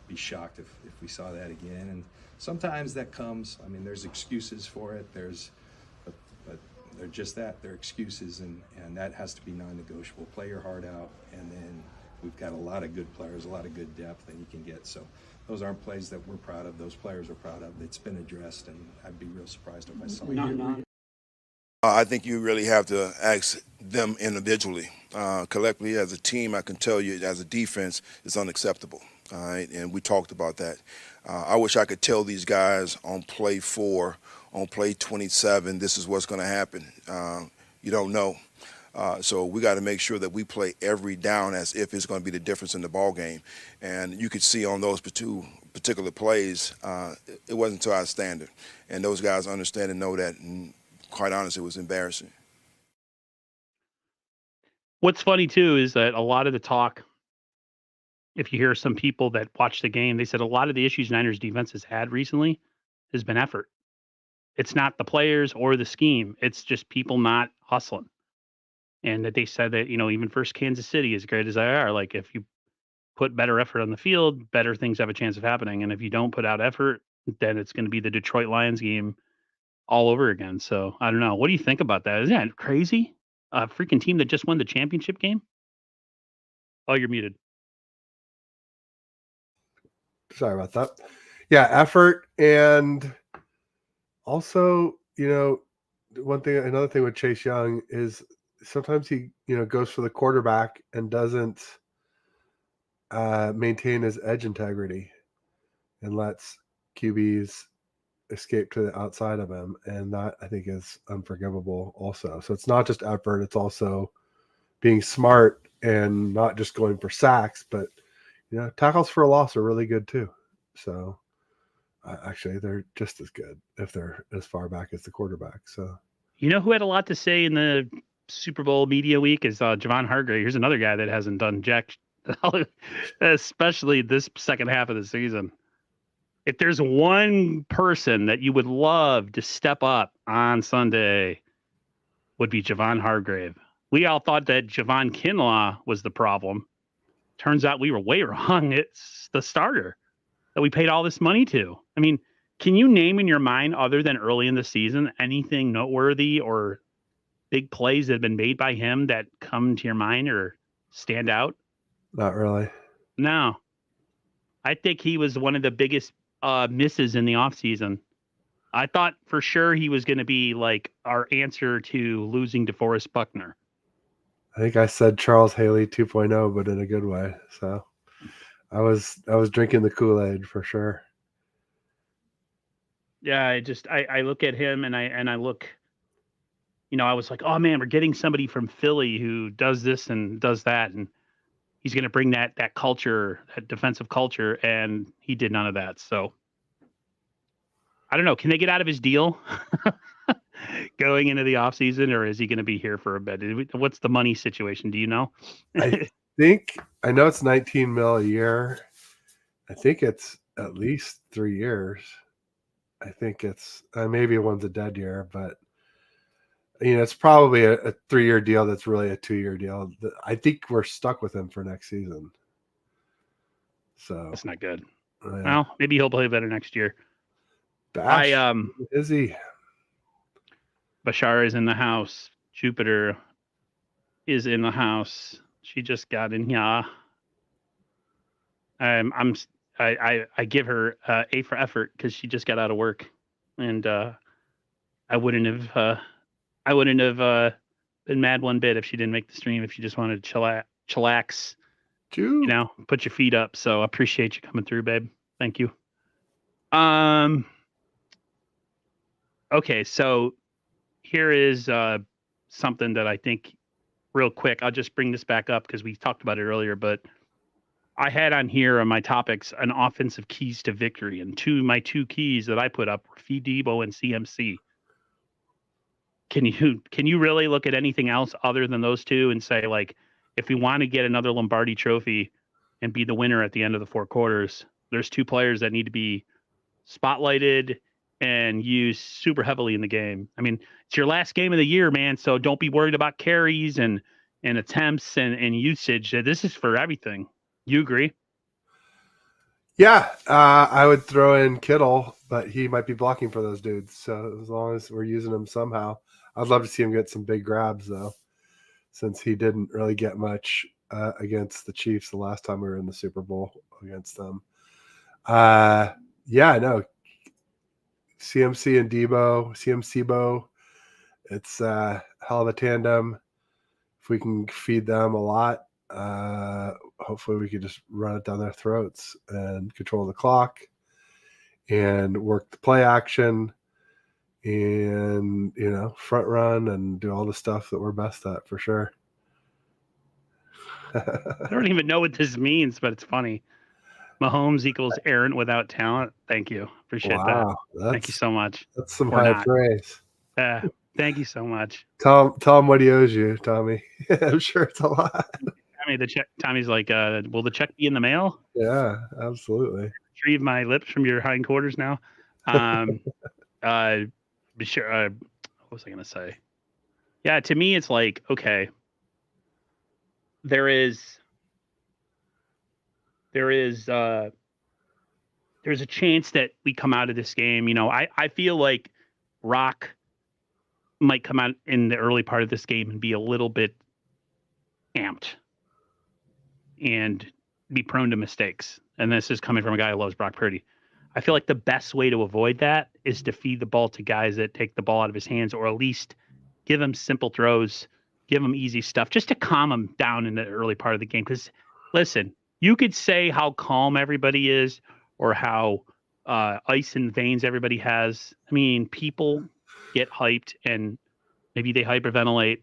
be shocked if we saw that again. And sometimes that comes. I mean, there's excuses for it. But they're just that. They're excuses, and that has to be non-negotiable. Play your heart out, and then we've got a lot of good players, a lot of good depth that you can get. So those aren't plays that we're proud of. Those players are proud of. It's been addressed, and I'd be real surprised if I saw it. I think you really have to ask them individually. Collectively, as a team, I can tell you, as a defense, it's unacceptable. All right, and we talked about that. I wish I could tell these guys on play 4, on play 27, this is what's going to happen. You don't know. So we got to make sure that we play every down as if it's going to be the difference in the ball game. And you could see on those 2 particular plays, it wasn't to our standard. And those guys understand and know that. And quite honestly, it was embarrassing. What's funny too is that a lot of the talk, if you hear some people that watch the game, they said a lot of the issues Niners defense has had recently has been effort. It's not the players or the scheme. It's just people not hustling. And that they said that, even first Kansas City, as great as they are, like if you put better effort on the field, better things have a chance of happening. And if you don't put out effort, then it's going to be the Detroit Lions game all over again. So I don't know. What do you think about that? Isn't that crazy? A freaking team that just won the championship game? Oh, you're muted. Sorry about that. Yeah, effort, and also, another thing with Chase Young is sometimes he, goes for the quarterback and doesn't maintain his edge integrity and lets QBs escape to the outside of him, and that I think is unforgivable also. So it's not just effort, it's also being smart and not just going for sacks, but tackles for a loss are really good too. So actually they're just as good if they're as far back as the quarterback. So who had a lot to say in the Super Bowl media week is Javon Hargrave. Here's another guy that hasn't done jack, especially this second half of the season. If there's one person that you would love to step up on Sunday, would be Javon Hargrave. We all thought that Javon Kinlaw was the problem. Turns out we were way wrong. It's the starter that we paid all this money to. I mean, can you name in your mind, other than early in the season, anything noteworthy or big plays that have been made by him that come to your mind or stand out? Not really. No. I think he was one of the biggest misses in the offseason. I thought for sure he was going to be like our answer to losing DeForest Buckner. I think I said Charles Haley 2.0, but in a good way. So I was drinking the Kool-Aid for sure. Yeah, I look at him and I look, I was like, oh man, we're getting somebody from Philly who does this and does that, and he's going to bring that culture, that defensive culture, and he did none of that. So I don't know. Can they get out of his deal? going into the offseason, or is he going to be here for a bit? What's the money situation? Do you know? I know it's 19 mil a year. I think it's at least 3 years. I think it's maybe one's a dead year, but it's probably a 3-year deal that's really a 2-year deal. I think we're stuck with him for next season. So That's not good. yeah. Well, maybe he'll play better next year. Bash, is he? Bashar is in the house. Jupiter is in the house. She just got in here. I give her A for effort because she just got out of work, and I wouldn't have been mad one bit if she didn't make the stream. If she just wanted to chillax, put your feet up. So I appreciate you coming through, babe. Thank you. Okay, so here is something that I think real quick. I'll just bring this back up because we talked about it earlier, but I had on here on my topics an offensive keys to victory, and my two keys that I put up were Feed Debo and CMC. Can you really look at anything else other than those two and say, like, if we want to get another Lombardi trophy and be the winner at the end of the 4 quarters, there's 2 players that need to be spotlighted and used super heavily in the game. I mean, it's your last game of the year, man, so don't be worried about carries and attempts and usage. This is for everything. You agree? Yeah, I would throw in Kittle, but he might be blocking for those dudes. So as long as we're using him somehow, I'd love to see him get some big grabs, though, since he didn't really get much against the Chiefs the last time we were in the Super Bowl against them. Yeah, no. CMC and CMC-Bo, it's a hell of a tandem. If we can feed them a lot, hopefully we can just run it down their throats and control the clock and work the play action and, front run and do all the stuff that we're best at for sure. I don't even know what this means, but it's funny. Mahomes equals Aaron without talent. Thank you. Appreciate that. Thank you so much. That's some high praise. Thank you so much. Tell him what he owes you, Tommy. I'm sure it's a lot. Tommy's like, will the check be in the mail? Yeah, absolutely. Retrieve my lips from your hindquarters now. Be sure. What was I gonna say? Yeah, to me, it's like, okay, there's a chance that we come out of this game. I feel like Rock might come out in the early part of this game and be a little bit amped and be prone to mistakes. And this is coming from a guy who loves Brock Purdy. I feel like the best way to avoid that is to feed the ball to guys that take the ball out of his hands, or at least give him simple throws, give him easy stuff, just to calm him down in the early part of the game. Because, listen, you could say how calm everybody is or how ice in veins everybody has. I mean, people get hyped and maybe they hyperventilate.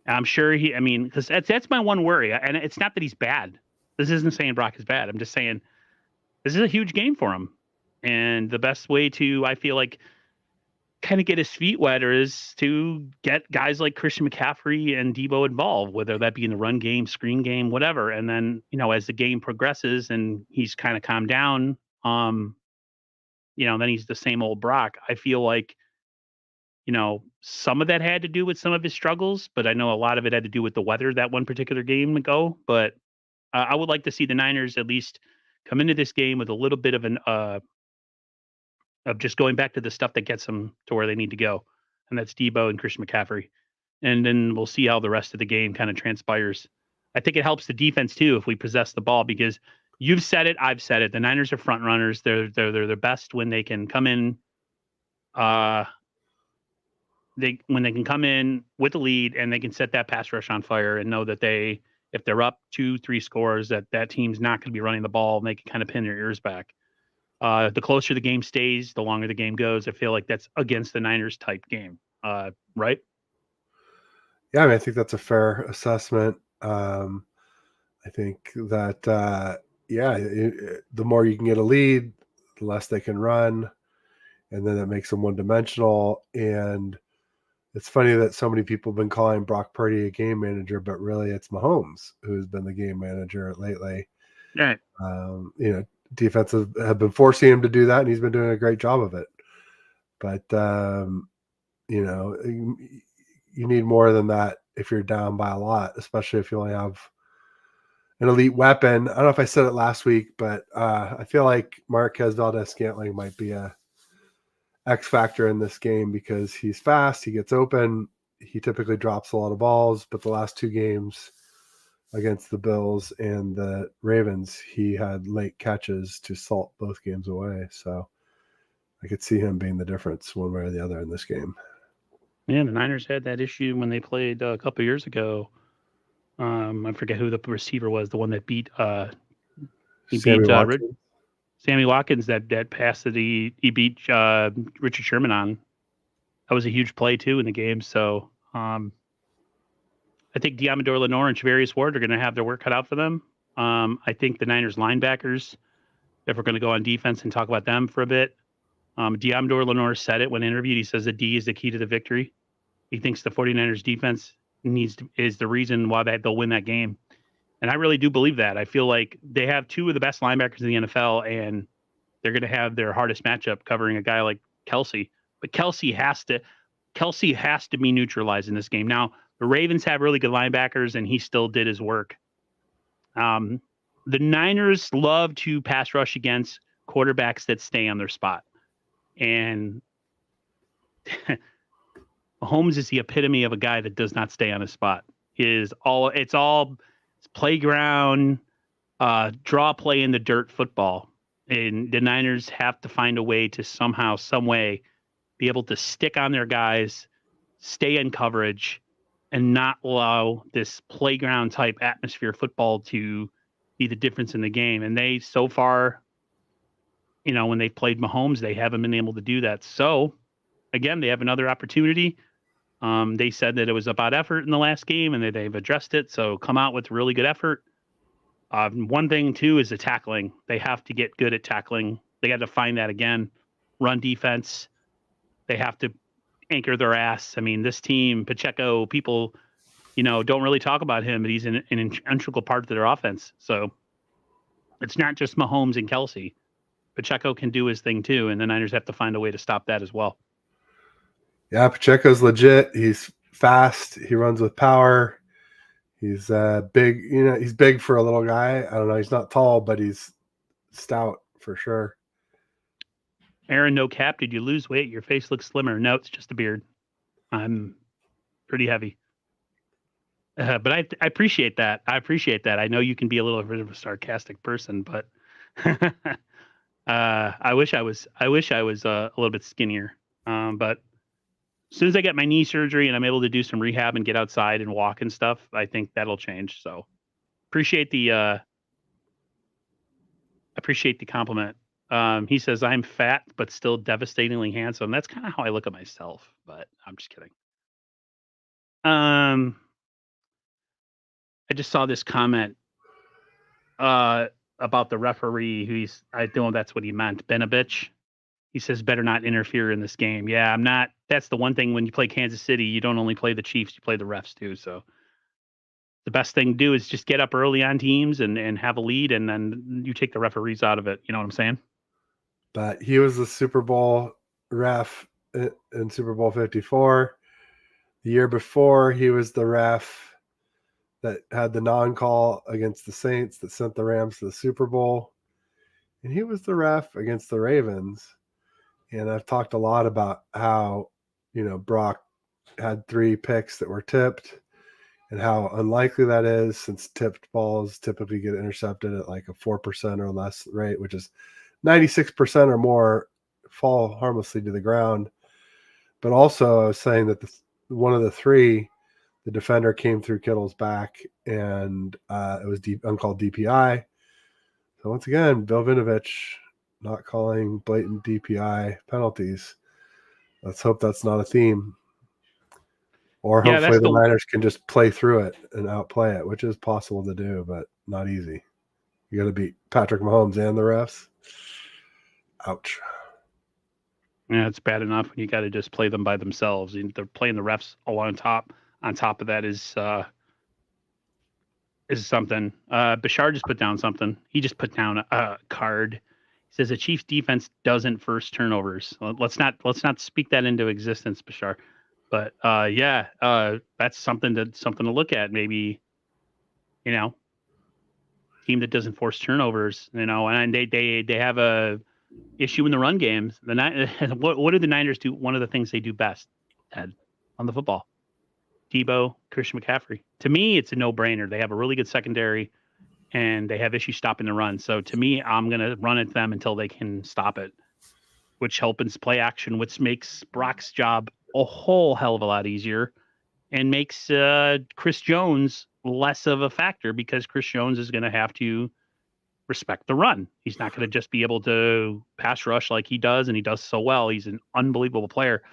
I'm sure because that's my one worry. And it's not that he's bad. This isn't saying Brock is bad. I'm just saying this is a huge game for him. And the best way to, I feel like, kind of get his feet wet is to get guys like Christian McCaffrey and Debo involved, whether that be in the run game, screen game, whatever. And then, as the game progresses and he's kind of calmed down, then he's the same old Brock. I feel like, some of that had to do with some of his struggles, but I know a lot of it had to do with the weather that one particular game ago. But I would like to see the Niners at least come into this game with a little bit of of just going back to the stuff that gets them to where they need to go. And that's Debo and Christian McCaffrey. And then we'll see how the rest of the game kind of transpires. I think it helps the defense too if we possess the ball, because you've said it, I've said it. The Niners are front runners. They're their best when they can come in. When they can come in with the lead and they can set that pass rush on fire and know that if they're up 2-3 scores, that team's not going to be running the ball, and they can kind of pin their ears back. The closer the game stays, the longer the game goes. I feel like that's against the Niners type game, right? Yeah, I think that's a fair assessment. I think that, the more you can get a lead, the less they can run, and then it makes them one-dimensional. And it's funny that so many people have been calling Brock Purdy a game manager, but really it's Mahomes who's been the game manager lately. Right. Defenses have been forcing him to do that, and he's been doing a great job of it. But, you need more than that if you're down by a lot, especially if you only have an elite weapon. I don't know if I said it last week, but I feel like Marquez Valdez-Scantling might be a X factor in this game because he's fast, he gets open, he typically drops a lot of balls, but the last 2 games against the Bills and the Ravens, he had late catches to salt both games away. So I could see him being the difference one way or the other in this game. Yeah, the Niners had that issue when they played a couple years ago. I forget who the receiver was, the one that beat Sammy Watkins that pass that he beat Richard Sherman on. That was a huge play too in the game. So I think Diamador Lenore and Travarius Ward are going to have their work cut out for them. I think the Niners linebackers, if we're going to go on defense and talk about them for a bit, Diamador Lenore said it when interviewed. He says the D is the key to the victory. He thinks the 49ers defense is the reason why they'll win that game. And I really do believe that. I feel like they have 2 of the best linebackers in the NFL, and they're going to have their hardest matchup covering a guy like Kelsey. But Kelsey has to be neutralized in this game. Now, the Ravens have really good linebackers, and he still did his work. The Niners love to pass rush against quarterbacks that stay on their spot. And Mahomes is the epitome of a guy that does not stay on his spot. It's playground, draw play in the dirt football. And the Niners have to find a way to somehow, some way, be able to stick on their guys, stay in coverage, and not allow this playground type atmosphere football to be the difference in the game. And they, so far, when they've played Mahomes, they haven't been able to do that. So, again, they have another opportunity. They said that it was about effort in the last game and that they've addressed it. So come out with really good effort. One thing, too, is the tackling. They have to get good at tackling. They got to find that again. Run defense. They have to anchor their ass. I mean, this team, Pacheco, people, don't really talk about him, but he's an integral part of their offense. So it's not just Mahomes and Kelsey. Pacheco can do his thing, too, and the Niners have to find a way to stop that as well. Yeah, Pacheco's legit. He's fast. He runs with power. He's big. He's big for a little guy. I don't know. He's not tall, but he's stout for sure. Aaron, no cap. Did you lose weight? Your face looks slimmer. No, it's just a beard. I'm pretty heavy. But I appreciate that. I know you can be a little bit of a sarcastic person, but I wish I was a little bit skinnier. But as soon as I get my knee surgery and I'm able to do some rehab and get outside and walk and stuff, I think that'll change. So appreciate the compliment. He says I'm fat but still devastatingly handsome. That's kind of how I look at myself, but I'm just kidding. I just saw this comment about the referee I know that's what he meant, Benovich. He says, better not interfere in this game. Yeah, I'm not. That's the one thing when you play Kansas City, you don't only play the Chiefs, you play the refs too. So the best thing to do is just get up early on teams and have a lead, and then you take the referees out of it. You know what I'm saying? But he was the Super Bowl ref in Super Bowl 54. The year before, he was the ref that had the non-call against the Saints that sent the Rams to the Super Bowl. And he was the ref against the Ravens. And I've talked a lot about how, Brock had 3 picks that were tipped and how unlikely that is since tipped balls typically get intercepted at like a 4% or less rate, which is 96% or more fall harmlessly to the ground. But also I was saying that one of the 3, the defender came through Kittle's back and it was uncalled DPI. So once again, Bill Vinovich not calling blatant DPI penalties. Let's hope that's not a theme. Or hopefully the Niners can just play through it and outplay it, which is possible to do, but not easy. You got to beat Patrick Mahomes and the refs. Ouch. Yeah, it's bad enough when you got to just play them by themselves. And they're playing the refs all on top. On top of that is something. Bashar just put down something. He just put down a card. He says the Chiefs defense doesn't force turnovers. Let's not speak that into existence, Bashar. But that's something to look at. Maybe, team that doesn't force turnovers. And they have a issue in the run games. What do the Niners do? One of the things they do best, Ted, on the football. Debo, Christian McCaffrey. To me, it's a no-brainer. They have a really good secondary, and they have issues stopping the run. So to me, I'm going to run at them until they can stop it, which helps play action, which makes Brock's job a whole hell of a lot easier and makes Chris Jones less of a factor because Chris Jones is going to have to respect the run. He's not going to just be able to pass rush like he does, and he does so well. He's an unbelievable player.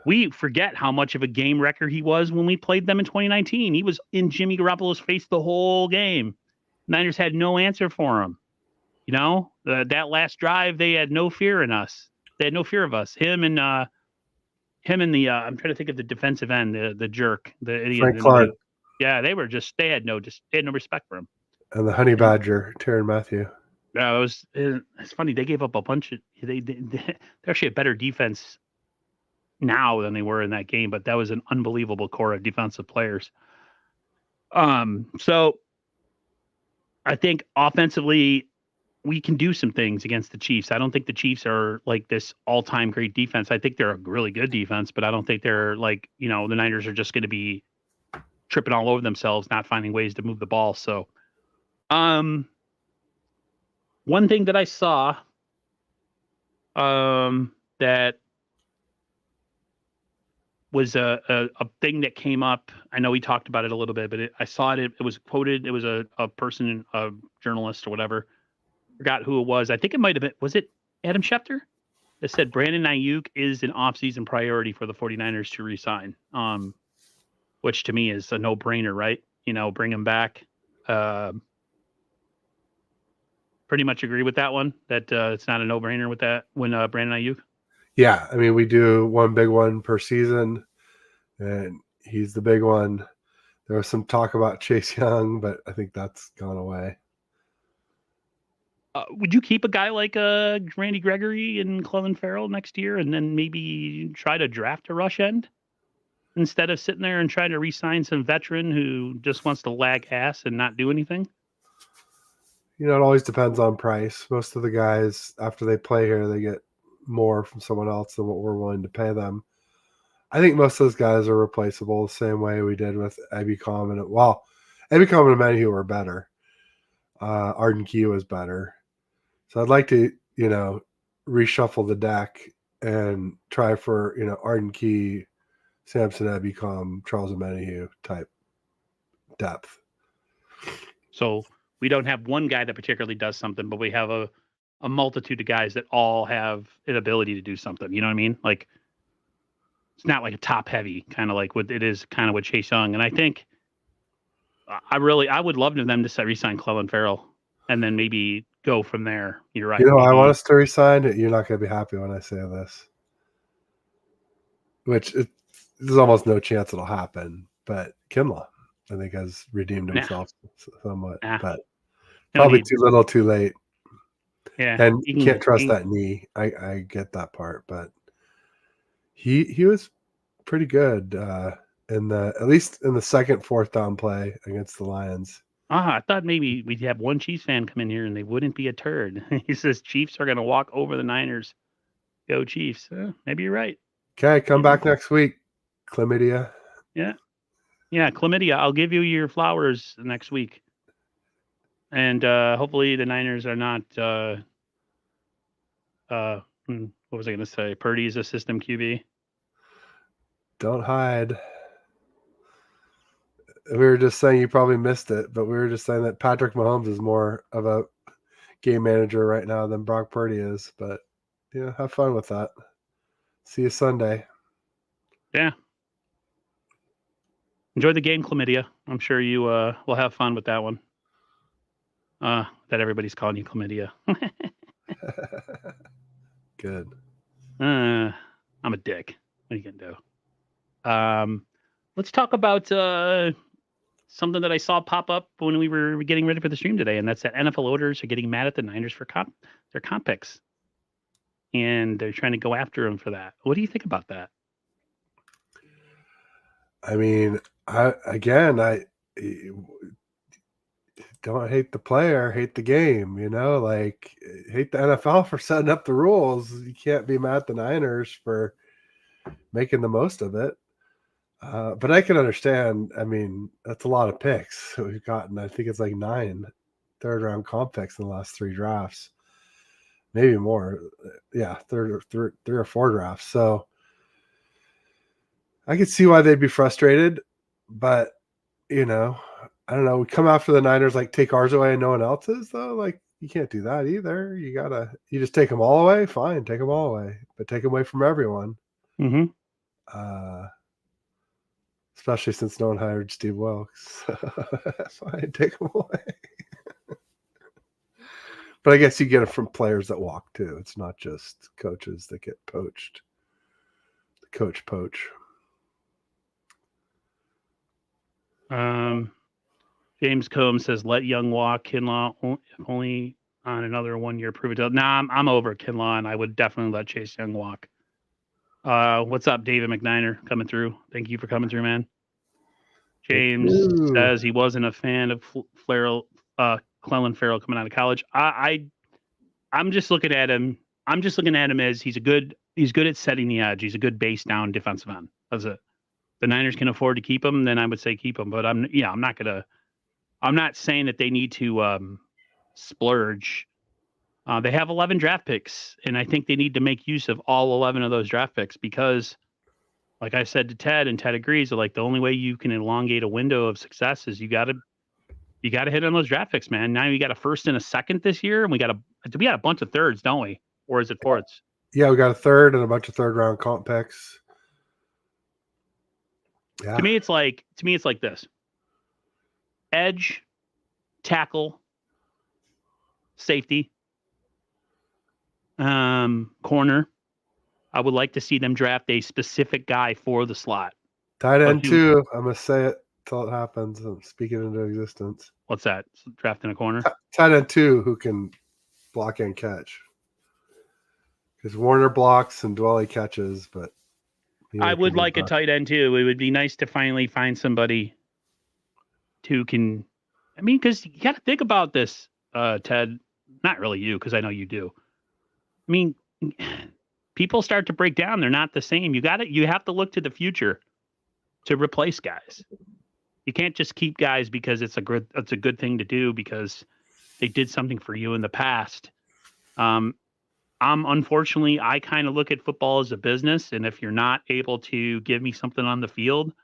We forget how much of a game wrecker he was when we played them in 2019. He was in Jimmy Garoppolo's face the whole game. Niners had no answer for him. That last drive, they had no fear in us. They had no fear of us. Him and the I'm trying to think of the defensive end, the jerk, the idiot. Frank Clark. Yeah, they had no respect for him. And the honey badger, Tyrann Mathieu. Yeah, it's funny. They gave up a bunch of. They're actually a better defense now than they were in that game, but that was an unbelievable core of defensive players. So I think offensively we can do some things against the Chiefs. I don't think the Chiefs are like this all-time great defense. I think they're a really good defense, but I don't think they're like, the Niners are just going to be tripping all over themselves, not finding ways to move the ball. So, one thing that I saw, that was a thing that came up. I know we talked about it a little bit, but I saw it. It was quoted. It was a person, a journalist or whatever. Forgot who it was. I think it might have been. Was it Adam Schefter? That said Brandon Ayuk is an offseason priority for the 49ers to re-sign, which to me is a no-brainer, right? Bring him back. Pretty much agree with that one, that it's not a no-brainer with that when Brandon Ayuk. Yeah, I mean, we do one big one per season, and he's the big one. There was some talk about Chase Young, but I think that's gone away. Would you keep a guy like Randy Gregory and Clelin Ferrell next year and then maybe try to draft a rush end instead of sitting there and trying to re-sign some veteran who just wants to lag ass and not do anything? It always depends on price. Most of the guys, after they play here, they get more from someone else than what we're willing to pay them. I think most of those guys are replaceable the same way we did with Ebicom and Ebicom and Menahue were better. Arden Key was better. So I'd like to, reshuffle the deck and try for, Arden Key, Samson Ebicom, Charles Menahue type depth. So we don't have one guy that particularly does something, but we have a multitude of guys that all have an ability to do something. You know what I mean? Like, it's not like a top heavy kind of like what it is kind of with Chase Young. And I think I would love them to re-sign Clelin Ferrell and then maybe go from there. You're right. I want us to resign it. You're not going to be happy when I say this, which there's almost no chance it'll happen. But Kinlaw, I think, has redeemed himself somewhat, but probably too little, too late. Yeah, and you can't trust that knee. I get that part, but he was pretty good at least in the second, fourth down play against the Lions. I thought maybe we'd have one Chiefs fan come in here and they wouldn't be a turd. He says Chiefs are going to walk over the Niners. Go Chiefs. Maybe you're right. Okay, come back next week. Chlamydia. Yeah, chlamydia. I'll give you your flowers next week. And hopefully the Niners are not what was I going to say? Purdy's a system QB. Don't hide. We were just saying, you probably missed it, but we were just saying that Patrick Mahomes is more of a game manager right now than Brock Purdy is. But have fun with that. See you Sunday. Yeah. Enjoy the game, Chlamydia. I'm sure you will have fun with that one. That everybody's calling you Chlamydia. Good. I'm a dick. What are you gonna do? Let's talk about something that I saw pop up when we were getting ready for the stream today, and that's that NFL owners are getting mad at the Niners for their comp picks, and they're trying to go after them for that. What do you think about that? I mean, I don't hate the player, hate the game, like hate the NFL for setting up the rules. You can't be mad at the Niners for making the most of it. But I can understand. I mean, that's a lot of picks that we've gotten. I think it's like 9 third-round comp picks in the last 3 drafts, maybe more. Yeah, 3 or 4 drafts. So I could see why they'd be frustrated, but I don't know. We come after the Niners, like take ours away and no one else's, though. Like you can't do that either. You just take them all away. Fine, take them all away, but take them away from everyone. Mm-hmm. Especially since no one hired Steve Wilkes. Fine, take them away. But I guess you get it from players that walk too. It's not just coaches that get poached. The coach poach. James Combs says, "Let Young walk. Kinlaw only on another 1-year prove it deal." Nah, I'm over Kinlaw, and I would definitely let Chase Young walk. What's up, David McNiner coming through? Thank you for coming through, man. James says he wasn't a fan of Clelin Ferrell coming out of college. I'm just looking at him. I'm just looking at him as he's good at setting the edge. He's a good base down defensive end. That's it. The Niners can afford to keep him, then I would say keep him. But I'm not saying that they need to splurge. They have 11 draft picks, and I think they need to make use of all 11 of those draft picks because, like I said to Ted, and Ted agrees, like the only way you can elongate a window of success is you got to hit on those draft picks, man. Now you got a first and a second this year, and we got a bunch of thirds, don't we? Or is it fourths? Yeah, we got a third and a bunch of third-round comp picks. Yeah. To me, it's like this: edge, tackle, safety, corner. I would like to see them draft a specific guy for the slot. Tight end too. I'm gonna say it till it happens. I'm speaking into existence. What's that? Drafting a corner? Tight end too, who can block and catch. Because Warner blocks and Dwelly catches, but I would like a tight end too. It would be nice to finally find somebody who can. I mean, because you got to think about this, Ted. Not really you, because I know you do. I mean, people start to break down. They're not the same. You have to look to the future to replace guys. You can't just keep guys because it's a good thing to do because they did something for you in the past. Unfortunately, I kind of look at football as a business, and if you're not able to give me something on the field,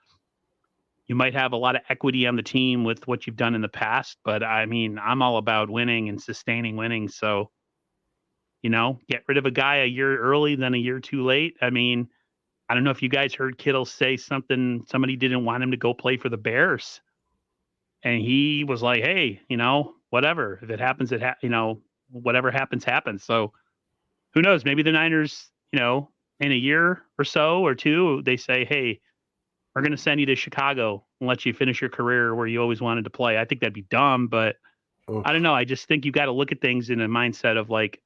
you might have a lot of equity on the team with what you've done in the past. But I mean, I'm all about winning and sustaining winning. So, get rid of a guy a year early than a year too late. I mean, I don't know if you guys heard Kittle say something. Somebody didn't want him to go play for the Bears, and he was like, "Hey, whatever. If it happens, whatever happens." So, who knows? Maybe the Niners, in a year or so or two, they say, "Hey, we're going to send you to Chicago and let you finish your career where you always wanted to play." I think that'd be dumb, but I don't know. I just think you got to look at things in a mindset of like,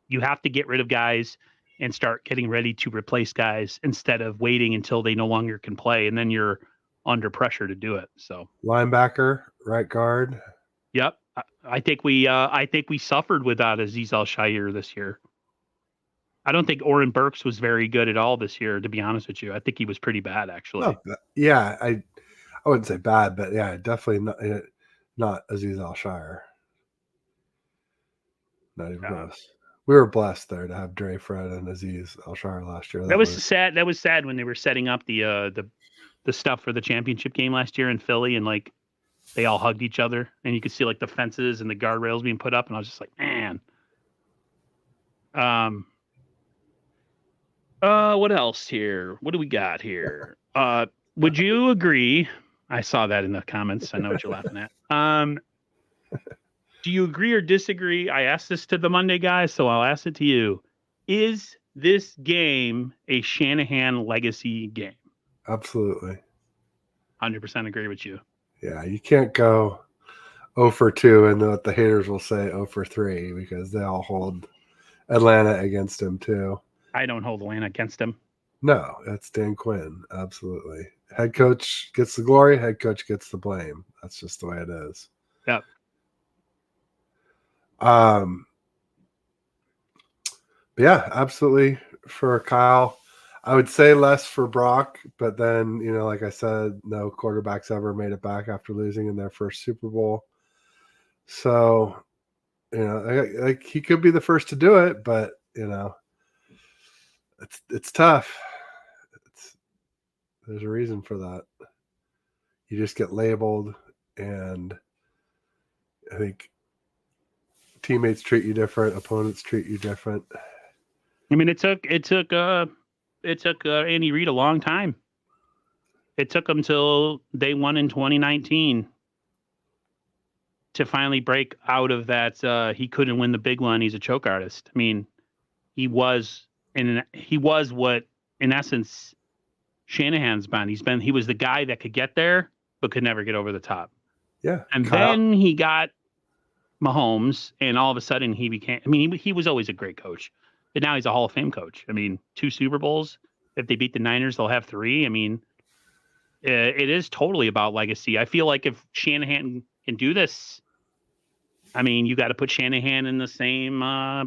you have to get rid of guys and start getting ready to replace guys instead of waiting until they no longer can play. And then you're under pressure to do it. So linebacker, right guard. Yep. I think we suffered without Azeez Al-Shaair this year. I don't think Oren Burks was very good at all this year, to be honest with you. I think he was pretty bad, actually. Yeah, I wouldn't say bad, but yeah, definitely not Azeez Al-Shaair. Not even close. We were blessed there to have Dre Fred and Azeez Al-Shaair last year. That was sad. That was sad when they were setting up the stuff for the championship game last year in Philly, and like they all hugged each other, and you could see like the fences and the guardrails being put up, and I was just like, man. What else here? What do we got here? Would you agree? I saw that in the comments. I know what you're laughing at. Do you agree or disagree? I asked this to the Monday guys, so I'll ask it to you. Is this game a Shanahan legacy game. Absolutely. 100% agree with you. Yeah, you can't go 0 for 2 and what the haters will say 0 for 3 because they all hold Atlanta against him too. I don't hold Atlanta against him. No, that's Dan Quinn. Absolutely. Head coach gets the glory, head coach gets the blame. That's just the way it is. Yep. But yeah, absolutely for Kyle. I would say less for Brock, but then, like I said, no quarterbacks ever made it back after losing in their first Super Bowl. So, like he could be the first to do it, but it's tough. There's a reason for that. You just get labeled, and I think teammates treat you different, opponents treat you different. I mean, it took Andy Reid a long time. It took him till they won in 2019 to finally break out of that. He couldn't win the big one. He's a choke artist. I mean, he was what, in essence, Shanahan's been. He was the guy that could get there, but could never get over the top. Yeah. And Kyle. then he got Mahomes, and all of a sudden he became, I mean, he was always a great coach, but now he's a Hall of Fame coach. I mean, 2 Super Bowls. If they beat the Niners, they'll have 3. I mean, it is totally about legacy. I feel like if Shanahan can do this, I mean, you got to put Shanahan in the same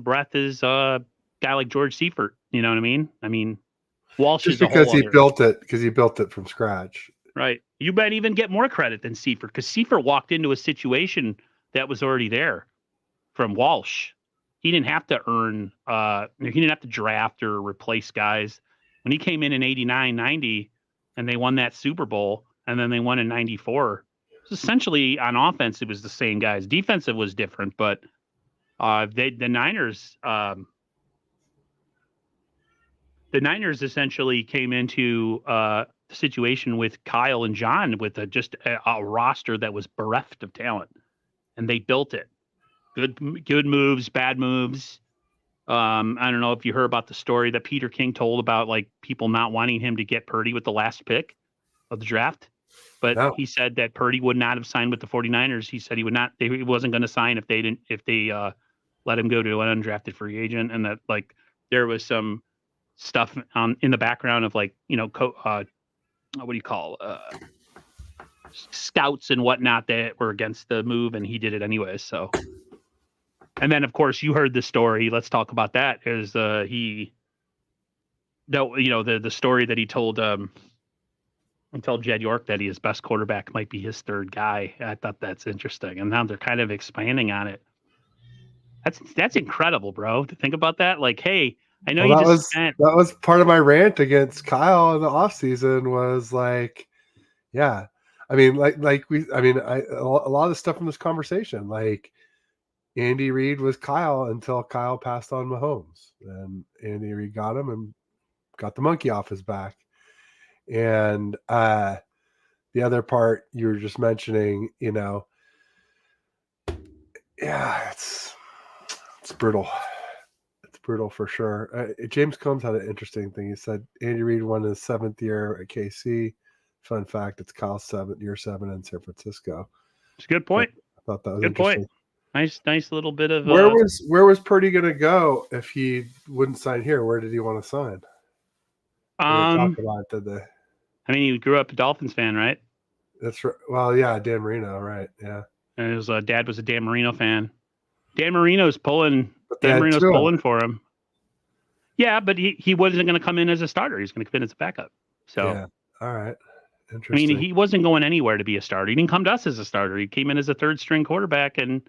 breath as a guy like George Seifert. You know what I mean? I mean, Walsh just is a because whole he other, built it from scratch. right. You might even get more credit than Seifert, because Seifert walked into a situation that was already there from Walsh. He didn't have to earn, he didn't have to draft or replace guys. When he came in 89, 90, and they won that Super Bowl, and then they won in 94, essentially on offense, it was the same guys. Defensive was different, but the Niners essentially came into the situation with Kyle and John with just a roster that was bereft of talent, and they built it. Good moves, bad moves. I don't know if you heard about the story that Peter King told about like people not wanting him to get Purdy with the last pick of the draft. But No. he said that Purdy would not have signed with the 49ers. He said he wasn't going to sign if they let him go to an undrafted free agent. And that like there was some stuff in the background of like, what do you call scouts and whatnot that were against the move, and he did it anyways. So, and then of course you heard the story. Let's talk about that. Is the story that he told Jed York that his best quarterback might be his third guy. I thought that's interesting, and now they're kind of expanding on it. That's incredible, bro. To think about that, like, hey, I know that was part of my rant against Kyle in the offseason was like, yeah. I mean, a lot of the stuff from this conversation, like Andy Reid was Kyle until Kyle passed on Mahomes, and Andy Reid got him and got the monkey off his back. And the other part you were just mentioning, yeah, it's brutal. It's brutal for sure. James Combs had an interesting thing. He said Andy Reid won his 7th year at KC. Fun fact: it's Kyle's year 7 in San Francisco. It's a good point. I thought that was good point. Nice little bit of. Where was Purdy going to go if he wouldn't sign here? Where did he want to sign? Talk about it, did they? I mean, he grew up a Dolphins fan, right? That's right. Well, yeah, Dan Marino, right? Yeah. And his dad was a Dan Marino fan. Dan Marino's pulling for him. Yeah, but he wasn't going to come in as a starter. He's going to come in as a backup. So, yeah. All right. Interesting. I mean, he wasn't going anywhere to be a starter. He didn't come to us as a starter. He came in as a 3rd-string quarterback, and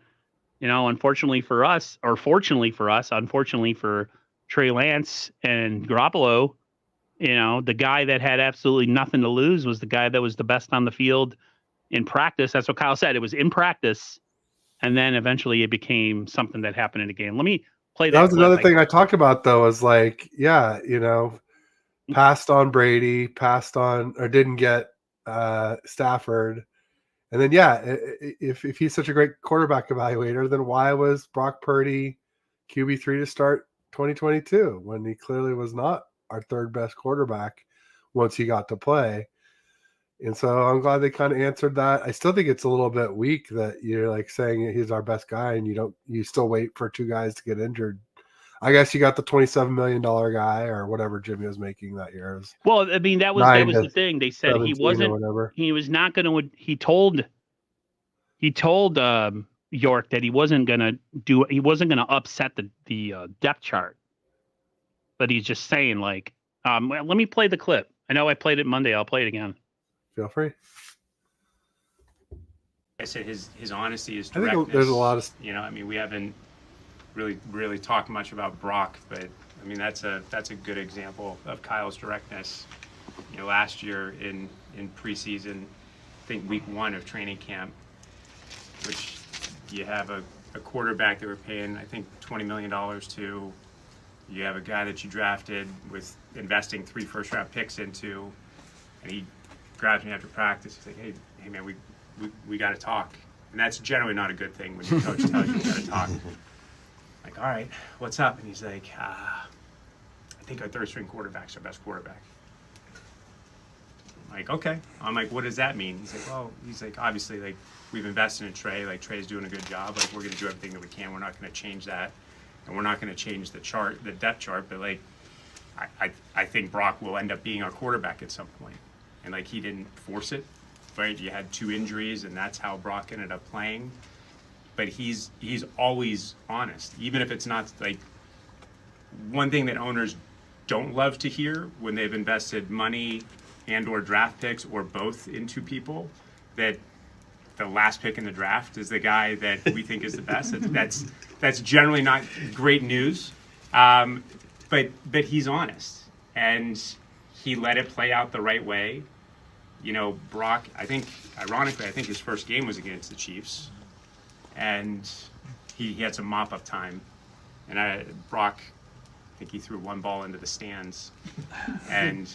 unfortunately for us, or fortunately for us, unfortunately for Trey Lance and Garoppolo, the guy that had absolutely nothing to lose was the guy that was the best on the field in practice. That's what Kyle said. It was in practice, and then eventually it became something that happened in a game. Let me play that. That was another thing I talked about, though, is like, yeah, passed on Brady, or didn't get Stafford. And then, yeah, if he's such a great quarterback evaluator, then why was Brock Purdy QB3 to start 2022 when he clearly was not our third best quarterback once he got to play. And so I'm glad they kind of answered that. I still think it's a little bit weak that you're like saying he's our best guy and you still wait for two guys to get injured. I guess you got the $27 million guy or whatever Jimmy was making that year. Well, I mean, that was the thing. They said he wasn't. He was not going to. He told York that he wasn't going to do. He wasn't going to upset the depth chart. But he's just saying like, let me play the clip. I know I played it Monday. I'll play it again. Feel free. I said his honesty, his directness. I think there's a lot of, I mean, we haven't really talked much about Brock, but I mean that's a good example of Kyle's directness. Last year in preseason, I think week 1 of training camp, which you have a quarterback that we're paying I think $20 million to. You have a guy that you drafted with investing 3 first-round picks into, and he grabs me after practice. He's like, hey man, we got to talk. And that's generally not a good thing when your coach tells you got to talk. Like, all right, what's up? And he's like, I think our third string quarterback's our best quarterback. I'm like, okay. I'm like, what does that mean? He's like, well, obviously, like, we've invested in Trey. Like, Trey's doing a good job. Like, we're going to do everything that we can. We're not going to change that. And we're not going to change the depth chart. But, like, I think Brock will end up being our quarterback at some point. And, like, he didn't force it, right? You had 2 injuries, and that's how Brock ended up playing. But he's always honest, even if it's not, like, one thing that owners don't love to hear when they've invested money and or draft picks or both into people, that the last pick in the draft is the guy that we think is the best. That's generally not great news, but he's honest, and he let it play out the right way. Brock, ironically, I think his first game was against the Chiefs, and he had some mop-up time. And Brock, I think he threw 1 ball into the stands. And,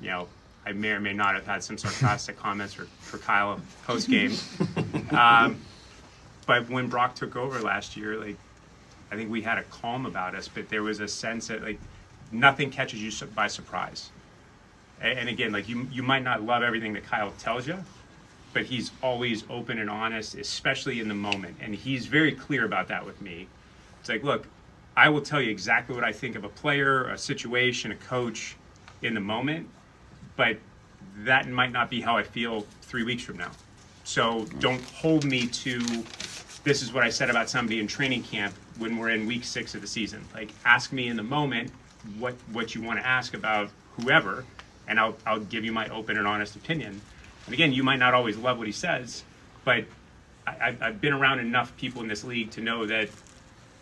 I may or may not have had some sarcastic comments for Kyle post-game. But when Brock took over last year, like, I think we had a calm about us, but there was a sense that, like, nothing catches you by surprise. And again, like, you might not love everything that Kyle tells you, but he's always open and honest, especially in the moment. And he's very clear about that with me. It's like, look, I will tell you exactly what I think of a player, a situation, a coach in the moment, but that might not be how I feel 3 weeks from now. So don't hold me to, this is what I said about somebody in training camp when we're in week 6 of the season. Like, ask me in the moment what you want to ask about whoever, and I'll give you my open and honest opinion. And again, you might not always love what he says, but I've been around enough people in this league to know that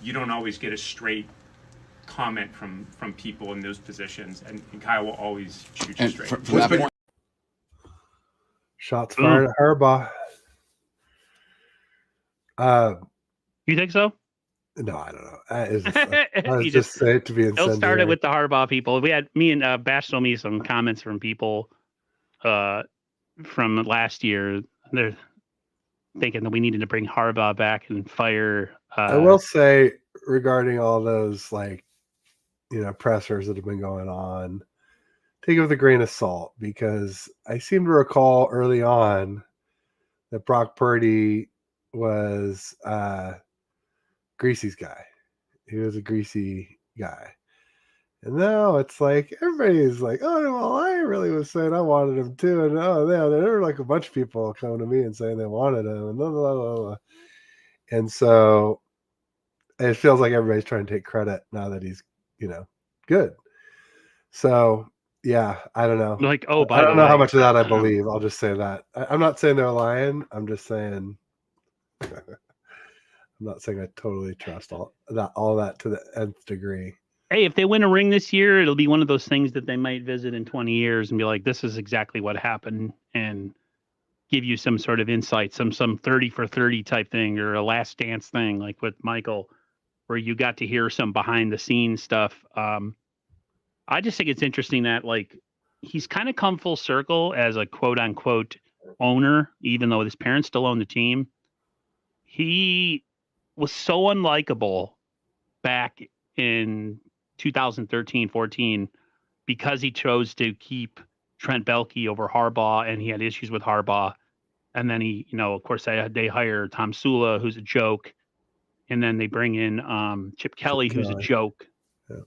you don't always get a straight comment from people in those positions, and Kyle will always shoot you straight. For that point, shots fired at Harbaugh. You think so? No, I don't know. I was just saying it to be incendiary. He'll start it with the Harbaugh people. We had Bash told me some comments from people from last year. They're thinking that we needed to bring Harbaugh back and fire. I will say regarding all those, like, pressers that have been going on, take it with a grain of salt, because I seem to recall early on that Brock Purdy was Greasy's guy. He was a Greasy guy. And now it's like everybody's like, oh, well, I really was saying I wanted him too. And there were like a bunch of people coming to me and saying they wanted him. And blah, blah, blah, blah. And so it feels like everybody's trying to take credit now that he's, good. So, yeah, I don't know. Like, I don't know how much of that I believe. I'll just say that. I'm not saying they're lying. I'm just saying I'm not saying I totally trust all that to the nth degree. Hey, if they win a ring this year, it'll be one of those things that they might visit in 20 years and be like, this is exactly what happened, and give you some sort of insight, some 30 for 30 type thing, or a last dance thing like with Michael, where you got to hear some behind the scenes stuff. I just think it's interesting that, like, he's kind of come full circle as a quote unquote owner, even though his parents still own the team. He was so unlikable back in 2013-14 because he chose to keep Trent Baalke over Harbaugh, and he had issues with Harbaugh. And then he, of course, they hire Tom Sula, who's a joke, and then they bring in Chip Kelly, who's a joke. Yeah.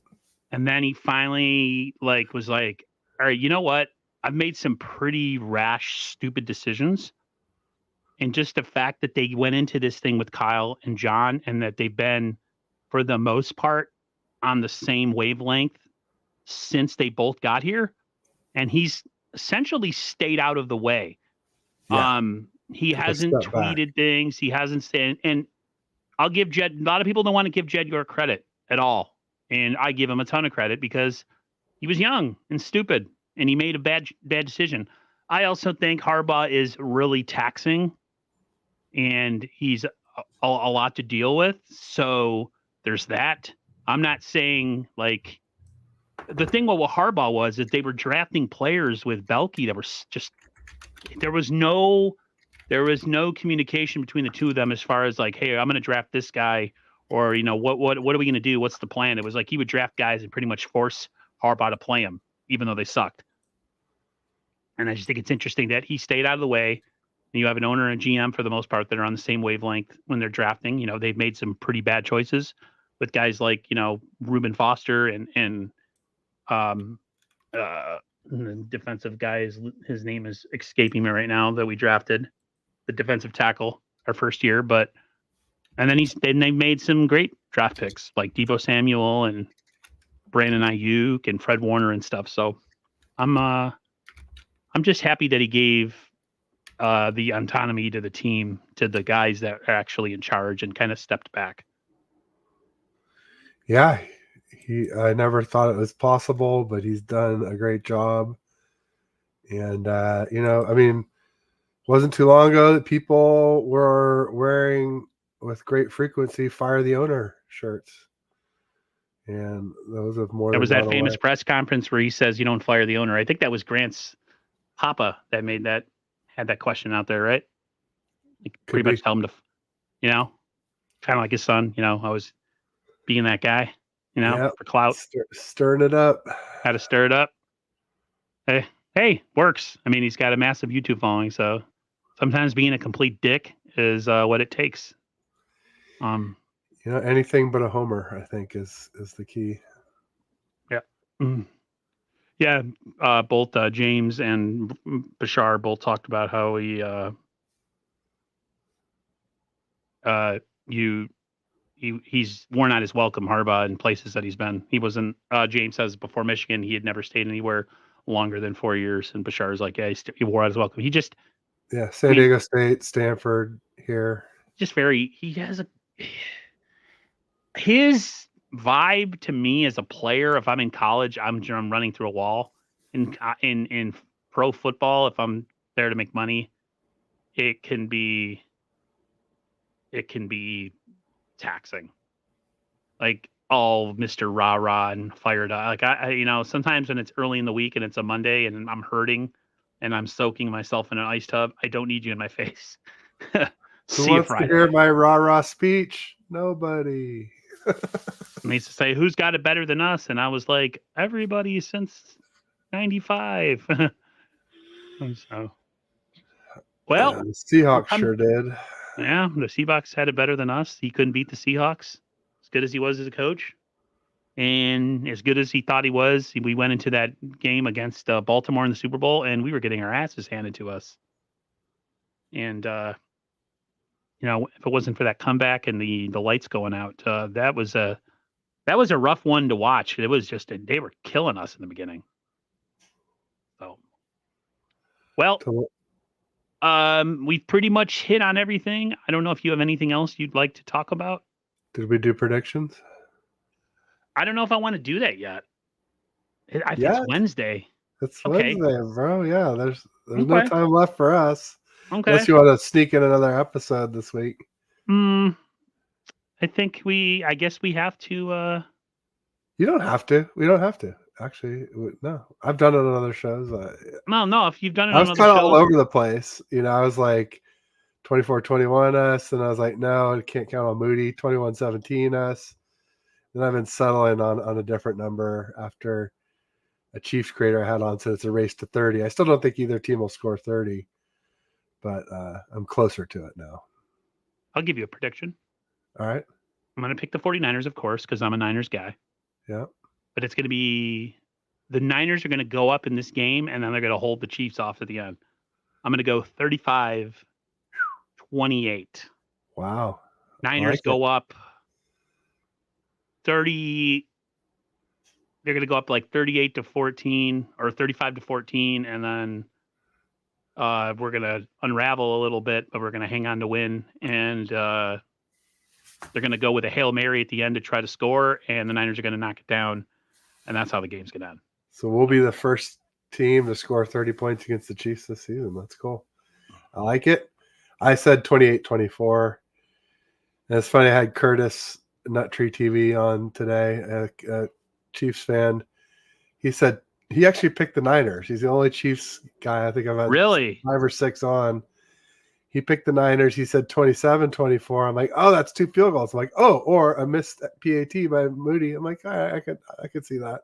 And then he finally was like, all right, you know what? I've made some pretty rash, stupid decisions. And just the fact that they went into this thing with Kyle and John, and that they've been, for the most part, on the same wavelength since they both got here. And he's essentially stayed out of the way. Yeah. He hasn't tweeted things. He hasn't said, and I'll give Jed, a lot of people don't want to give Jed York credit at all. And I give him a ton of credit because he was young and stupid and he made a bad decision. I also think Harbaugh is really taxing and he's a lot to deal with. So there's that. I'm not saying the thing with Harbaugh was that they were drafting players with Baalke that were just, there was no communication between the two of them as far as hey, I'm going to draft this guy, or what are we going to do? What's the plan? It was he would draft guys and pretty much force Harbaugh to play him, even though they sucked. And I just think it's interesting that he stayed out of the way. And you have an owner and a GM for the most part that are on the same wavelength when they're drafting. They've made some pretty bad choices with guys like Reuben Foster and the defensive guy his name is escaping me right now, that we drafted, the defensive tackle our first year. And then they made some great draft picks like Deebo Samuel and Brandon Ayuk and Fred Warner and stuff. So I'm just happy that he gave the autonomy to the team, to the guys that are actually in charge, and kind of stepped back. Yeah. I never thought it was possible, but he's done a great job. And, wasn't too long ago that people were wearing with great frequency "Fire the Owner" shirts. And those have more. There was that famous press conference where he says, "You don't fire the owner." I think that was Grant's Papa that had that question out there, right? Pretty much tell him to, kind of like his son, always being that guy. For clout. Stirring it up. How to stir it up. Hey, works. I mean, he's got a massive YouTube following, so sometimes being a complete dick is what it takes. Anything but a homer, I think, is the key. Yeah. Mm. Yeah. Both James and Bashar both talked about how he's worn out his welcome, Harbaugh, in places that he's been. He wasn't. James says before Michigan, he had never stayed anywhere longer than 4 years, and Bashar's he wore out his welcome. He just, San Diego State, Stanford, here. Just he has his vibe to me as a player. If I'm in college, I'm running through a wall. In pro football, if I'm there to make money, it can be taxing, all Mr. Rah-rah and fired up. I sometimes when it's early in the week and it's a Monday and I'm hurting and I'm soaking myself in an ice tub, I don't need you in my face. Who wants to hear my rah-rah speech? Nobody. And they used to say, who's got it better than us? And I was like, everybody since 95. So, well, the Seahawks sure did. Yeah, the Seahawks had it better than us. He couldn't beat the Seahawks as good as he was as a coach. And as good as he thought he was, we went into that game against Baltimore in the Super Bowl, and we were getting our asses handed to us. And, if it wasn't for that comeback and the lights going out, that was a rough one to watch. It was just, they were killing us in the beginning. So, well, we've pretty much hit on everything. I don't know if you have anything else you'd like to talk about. Did we do predictions? I don't know if I want to do that yet. I think it's Wednesday. It's Wednesday, bro. Yeah, there's no time left for us. Okay. Unless you want to sneak in another episode this week. I think I guess we have to. You don't have to. We don't have to. Actually, no. I've done it on other shows. No. If you've done it on other shows. I was kind of all over the place. I was like 24-21 us, and I was like, no, I can't count on Moody. 21-17 us. Then I've been settling on a different number after a Chiefs creator I had on said it's a race to 30. I still don't think either team will score 30, but I'm closer to it now. I'll give you a prediction. All right. I'm going to pick the 49ers, of course, because I'm a Niners guy. Yeah. But it's going to be the Niners are going to go up in this game, and then they're going to hold the Chiefs off at the end. I'm going to go 35-28. Wow. Niners go up 30. They're going to go up like 38-14 or 35-14, and then we're going to unravel a little bit, but we're going to hang on to win. And they're going to go with a Hail Mary at the end to try to score, and the Niners are going to knock it down, and that's how the game's going to end. So we'll be the first team to score 30 points against the Chiefs this season. That's cool. I like it. I said 28-24. And it's funny, I had Curtis Nut Tree TV on today, a Chiefs fan. He said he actually picked the Niners. He's the only Chiefs guy I think I've had Really? 5 or 6 on. He picked the Niners. He said 27-24. I'm like, oh, that's 2 field goals. I'm like, oh, or a missed PAT by Moody. I'm like, all right, I could see that.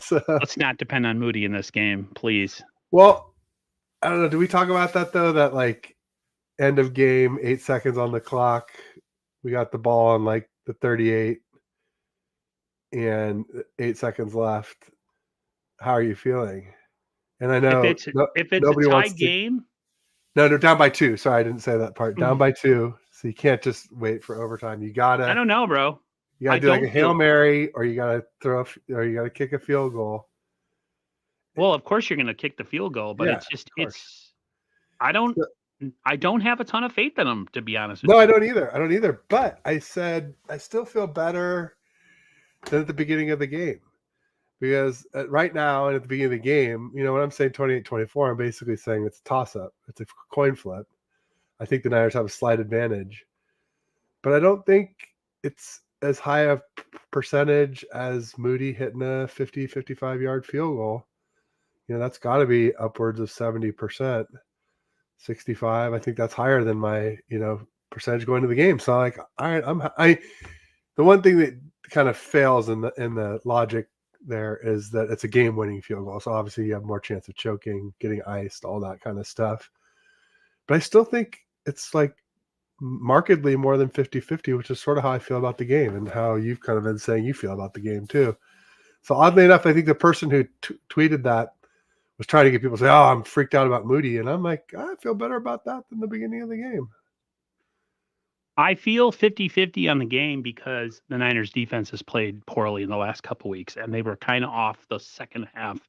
So, Let's not depend on Moody in this game, please. well, I don't know. Do we talk about that though? That like end of game, 8 seconds on the clock. We got the ball on like the 38 and 8 seconds left. How are you feeling? And I know If it's nobody a tie wants to- game, No, they're down by 2. Sorry, I didn't say that part. Down Mhm. by 2. So you can't just wait for overtime. You I gotta don't know, bro. I do like a don't Hail feel- Mary, or you gotta kick a field goal. Well, of course you're going to kick the field goal, but Yeah, it's just of course. I don't have a ton of faith in them, to be honest with No, you. I don't either. But I said I still feel better than at the beginning of the game. Because right now and at the beginning of the game, when I'm saying 28-24, I'm basically saying it's a toss-up. It's a coin flip. I think the Niners have a slight advantage. But I don't think it's as high a percentage as Moody hitting a 50, 55-yard field goal. That's got to be upwards of 70%, 65. I think that's higher than my, percentage going to the game. So like, all right, the one thing that kind of fails in the logic there is that it's a game-winning field goal. So obviously you have more chance of choking, getting iced, all that kind of stuff. But I still think it's like markedly more than 50-50, which is sort of how I feel about the game and how you've kind of been saying you feel about the game too. So oddly enough, I think the person who tweeted that was trying to get people to say, oh, I'm freaked out about Moody. And I'm like, I feel better about that than the beginning of the game. I feel 50-50 on the game because the Niners defense has played poorly in the last couple weeks, and they were kind of off the second half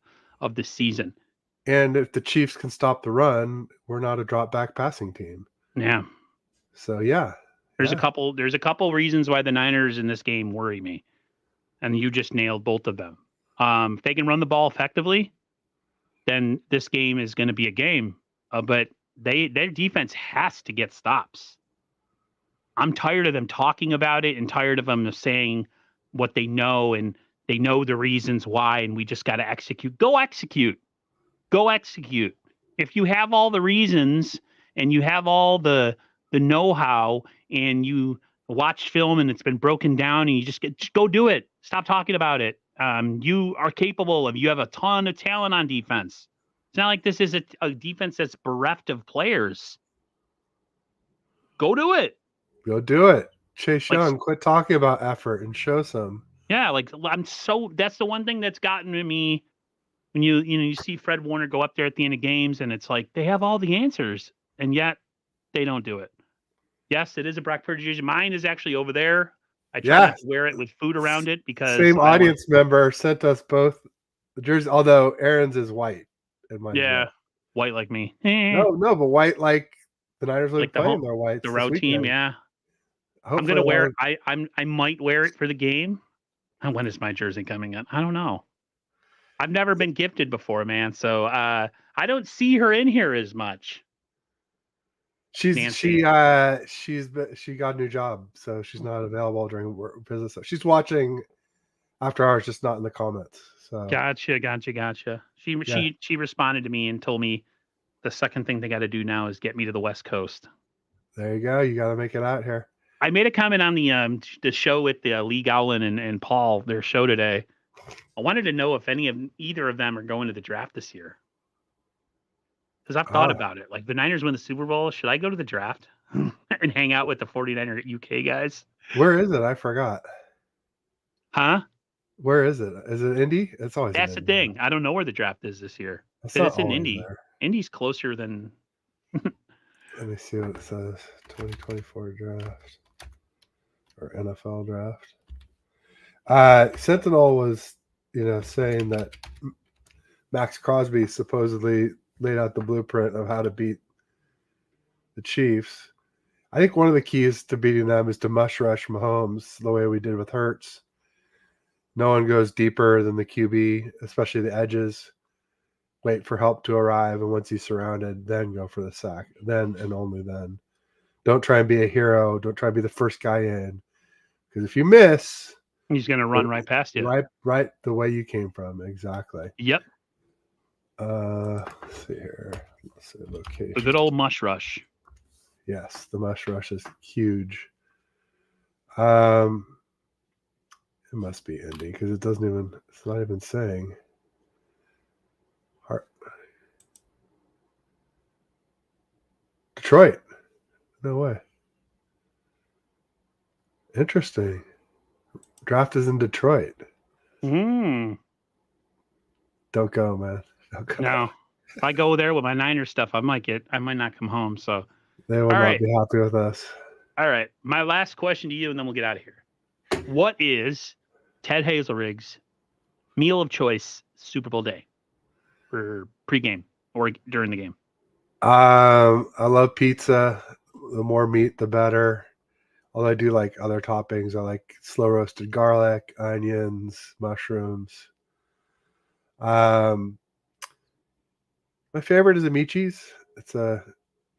of the season. And if the Chiefs can stop the run, we're not a drop back passing team. Yeah. So yeah. There's a couple reasons why the Niners in this game worry me. And you just nailed both of them. If they can run the ball effectively, then this game is going to be a game. But their defense has to get stops. I'm tired of them talking about it and tired of them saying what they know, and they know the reasons why, and we just got to execute. Go execute. Go execute. If you have all the reasons and you have all the know-how and you watched film and it's been broken down and you just go do it. Stop talking about it. You are capable you have a ton of talent on defense. It's not like this is a defense that's bereft of players. Go do it. Go do it. Chase Like- Young, quit talking about effort and show some. Yeah, that's the one thing that's gotten to me when you see Fred Warner go up there at the end of games and it's like they have all the answers and yet they don't do it. Yes, it is a Brock Purdy jersey. Mine is actually over there. I try not to wear it with food around it because Same audience member sent us both the jersey, although Aaron's is white. And mine's Yeah, red. white like me. No, but white like the Niners will Like be the playing home- their whites. The this road team, weekend. yeah. I'm Hopefully gonna wear they'll- it. I might wear it for the game. And when is my jersey coming in? I don't know. I've never been gifted before, man. So I don't see her in here as much. She Nancy. she got a new job, so she's not available during work business. She's watching after hours, just not in the comments. So Gotcha. She responded to me and told me the second thing they got to do now is get me to the West Coast. there you go. You got to make it out here. I made a comment on the show with the Lee Gowland and Paul, their show today. I wanted to know if either of them are going to the draft this year. Because I've thought about it. Like, the Niners win the Super Bowl. Should I go to the draft and hang out with the 49er UK guys? Where is it? I forgot. Huh? Where is it? Is it Indy? It's always in That's the Indy. thing. I don't know where the draft is this year. It's Because not it's in always Indy. there. Indy's closer than. Let me see what it says. 2024 draft or NFL draft. Sentinel was, saying that Max Crosby supposedly laid out the blueprint of how to beat the Chiefs. I think one of the keys to beating them is to mush rush Mahomes the way we did with Hurts. No one goes deeper than the QB, especially the edges. Wait for help to arrive, and once he's surrounded, then go for the sack. Then and only then. Don't try and be a hero. Don't try and be the first guy in. Because if you miss, He's going to run right past you. Right the way you came from. Exactly. Yep. Let's see here. Let's see location. The good old mush rush. Yes, the mush rush is huge. It must be Indy because it's not even saying. Detroit. No way. Interesting. Draft is in Detroit. Mm. Don't go, man. Don't go. No. If I go there with my Niners stuff, I might not come home. So They will not be happy with us. all right. My last question to you, and then we'll get out of here. What is Ted Hazelrig's meal of choice Super Bowl day for pregame or during the game? I love pizza. The more meat, the better. Although I do like other toppings. I like slow roasted garlic, onions, mushrooms. My favorite is Amici's. It's a.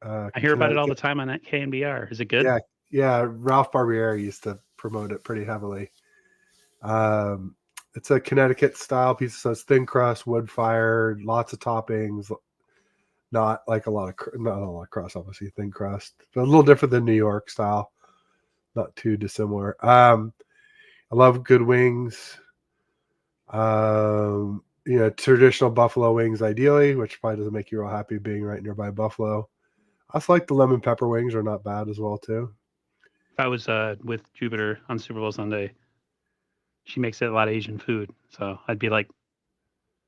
I hear about it all the time on that KNBR. Is it good? Yeah. Ralph Barbieri used to promote it pretty heavily. It's a Connecticut style pizza, so it's thin crust, wood fired, lots of toppings. Not a lot of crust, obviously thin crust, but a little different than New York style. Not too dissimilar. I love good wings. Traditional buffalo wings, ideally, which probably doesn't make you real happy being right nearby Buffalo. I also like the lemon pepper wings; are not bad as well too. If I was with Jupiter on Super Bowl Sunday, she makes a lot of Asian food, so I'd be like,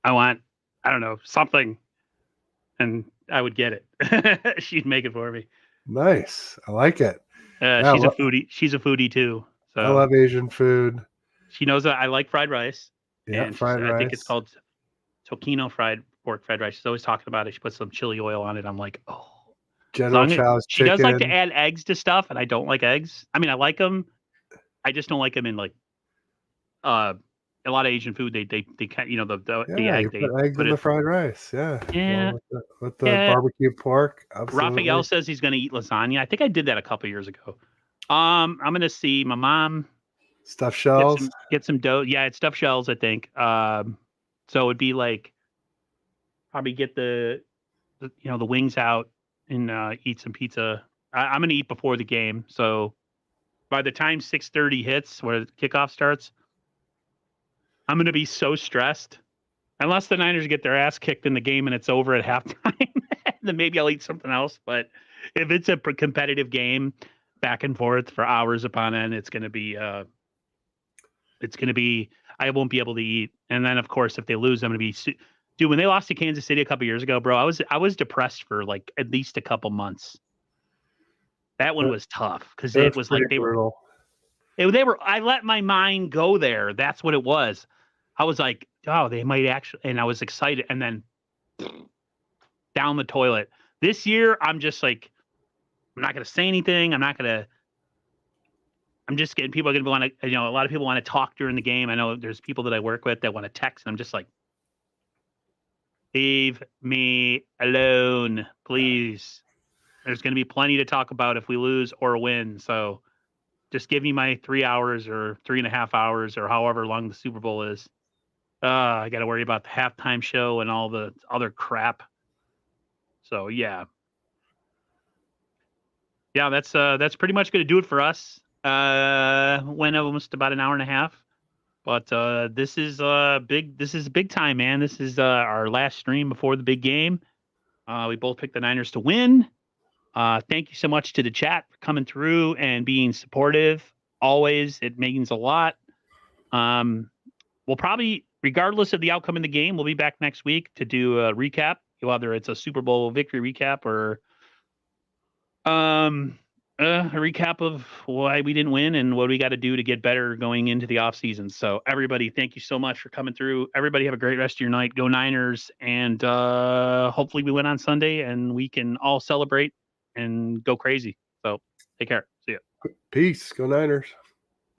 I want, I don't know, something, and I would get it. She'd make it for me. Nice, I like it. She's a foodie. She's a foodie too. So I love Asian food. She knows that I like fried rice. Yeah, fried rice. I think it's called Tokino pork fried rice. She's always talking about it. She puts some chili oil on it. I'm like, oh. General Chow's she does like to add eggs to stuff, and I don't like eggs. I mean, I like them. I just don't like them in like a lot of Asian food. They kind the egg. They put eggs in the fried rice. Yeah. With the barbecue pork. Absolutely. Raphael says he's going to eat lasagna. I think I did that a couple years ago. I'm going to see my mom. Stuffed shells. Get some dough. Yeah, it's stuffed shells, I think. So it'd be like probably get the wings out and eat some pizza. I'm going to eat before the game. So by the time 6:30 hits, where the kickoff starts, I'm going to be so stressed. Unless the Niners get their ass kicked in the game and it's over at halftime, then maybe I'll eat something else. But if it's a competitive game, back and forth for hours upon end, it's going to be I won't be able to eat. And then, of course, if they lose, I'm going to be dude. When they lost to Kansas City a couple years ago, bro, I was depressed for like at least a couple months. That one was tough because it was like they were. I let my mind go there. That's what it was. I was like, oh, they might actually, and I was excited, and then down the toilet. This year, I'm just like, I'm not going to say anything. I'm just getting people are going to want to, a lot of people want to talk during the game. I know there's people that I work with that want to text, and I'm just like, leave me alone, please. There's going to be plenty to talk about if we lose or win. So just give me my 3 hours or 3.5 hours or however long the Super Bowl is. I got to worry about the halftime show and all the other crap. So yeah, that's pretty much going to do it for us. Went almost about an hour and a half. But this is big. This is big time, man. This is our last stream before the big game. We both picked the Niners to win. Thank you so much to the chat for coming through and being supportive. Always, it means a lot. We'll probably, regardless of the outcome in the game, we'll be back next week to do a recap, whether it's a Super Bowl victory recap or a recap of why we didn't win and what we got to do to get better going into the off season. So everybody, thank you so much for coming through. Everybody have a great rest of your night. Go Niners. And hopefully we win on Sunday and we can all celebrate and go crazy. So take care. See ya. Peace. Go Niners.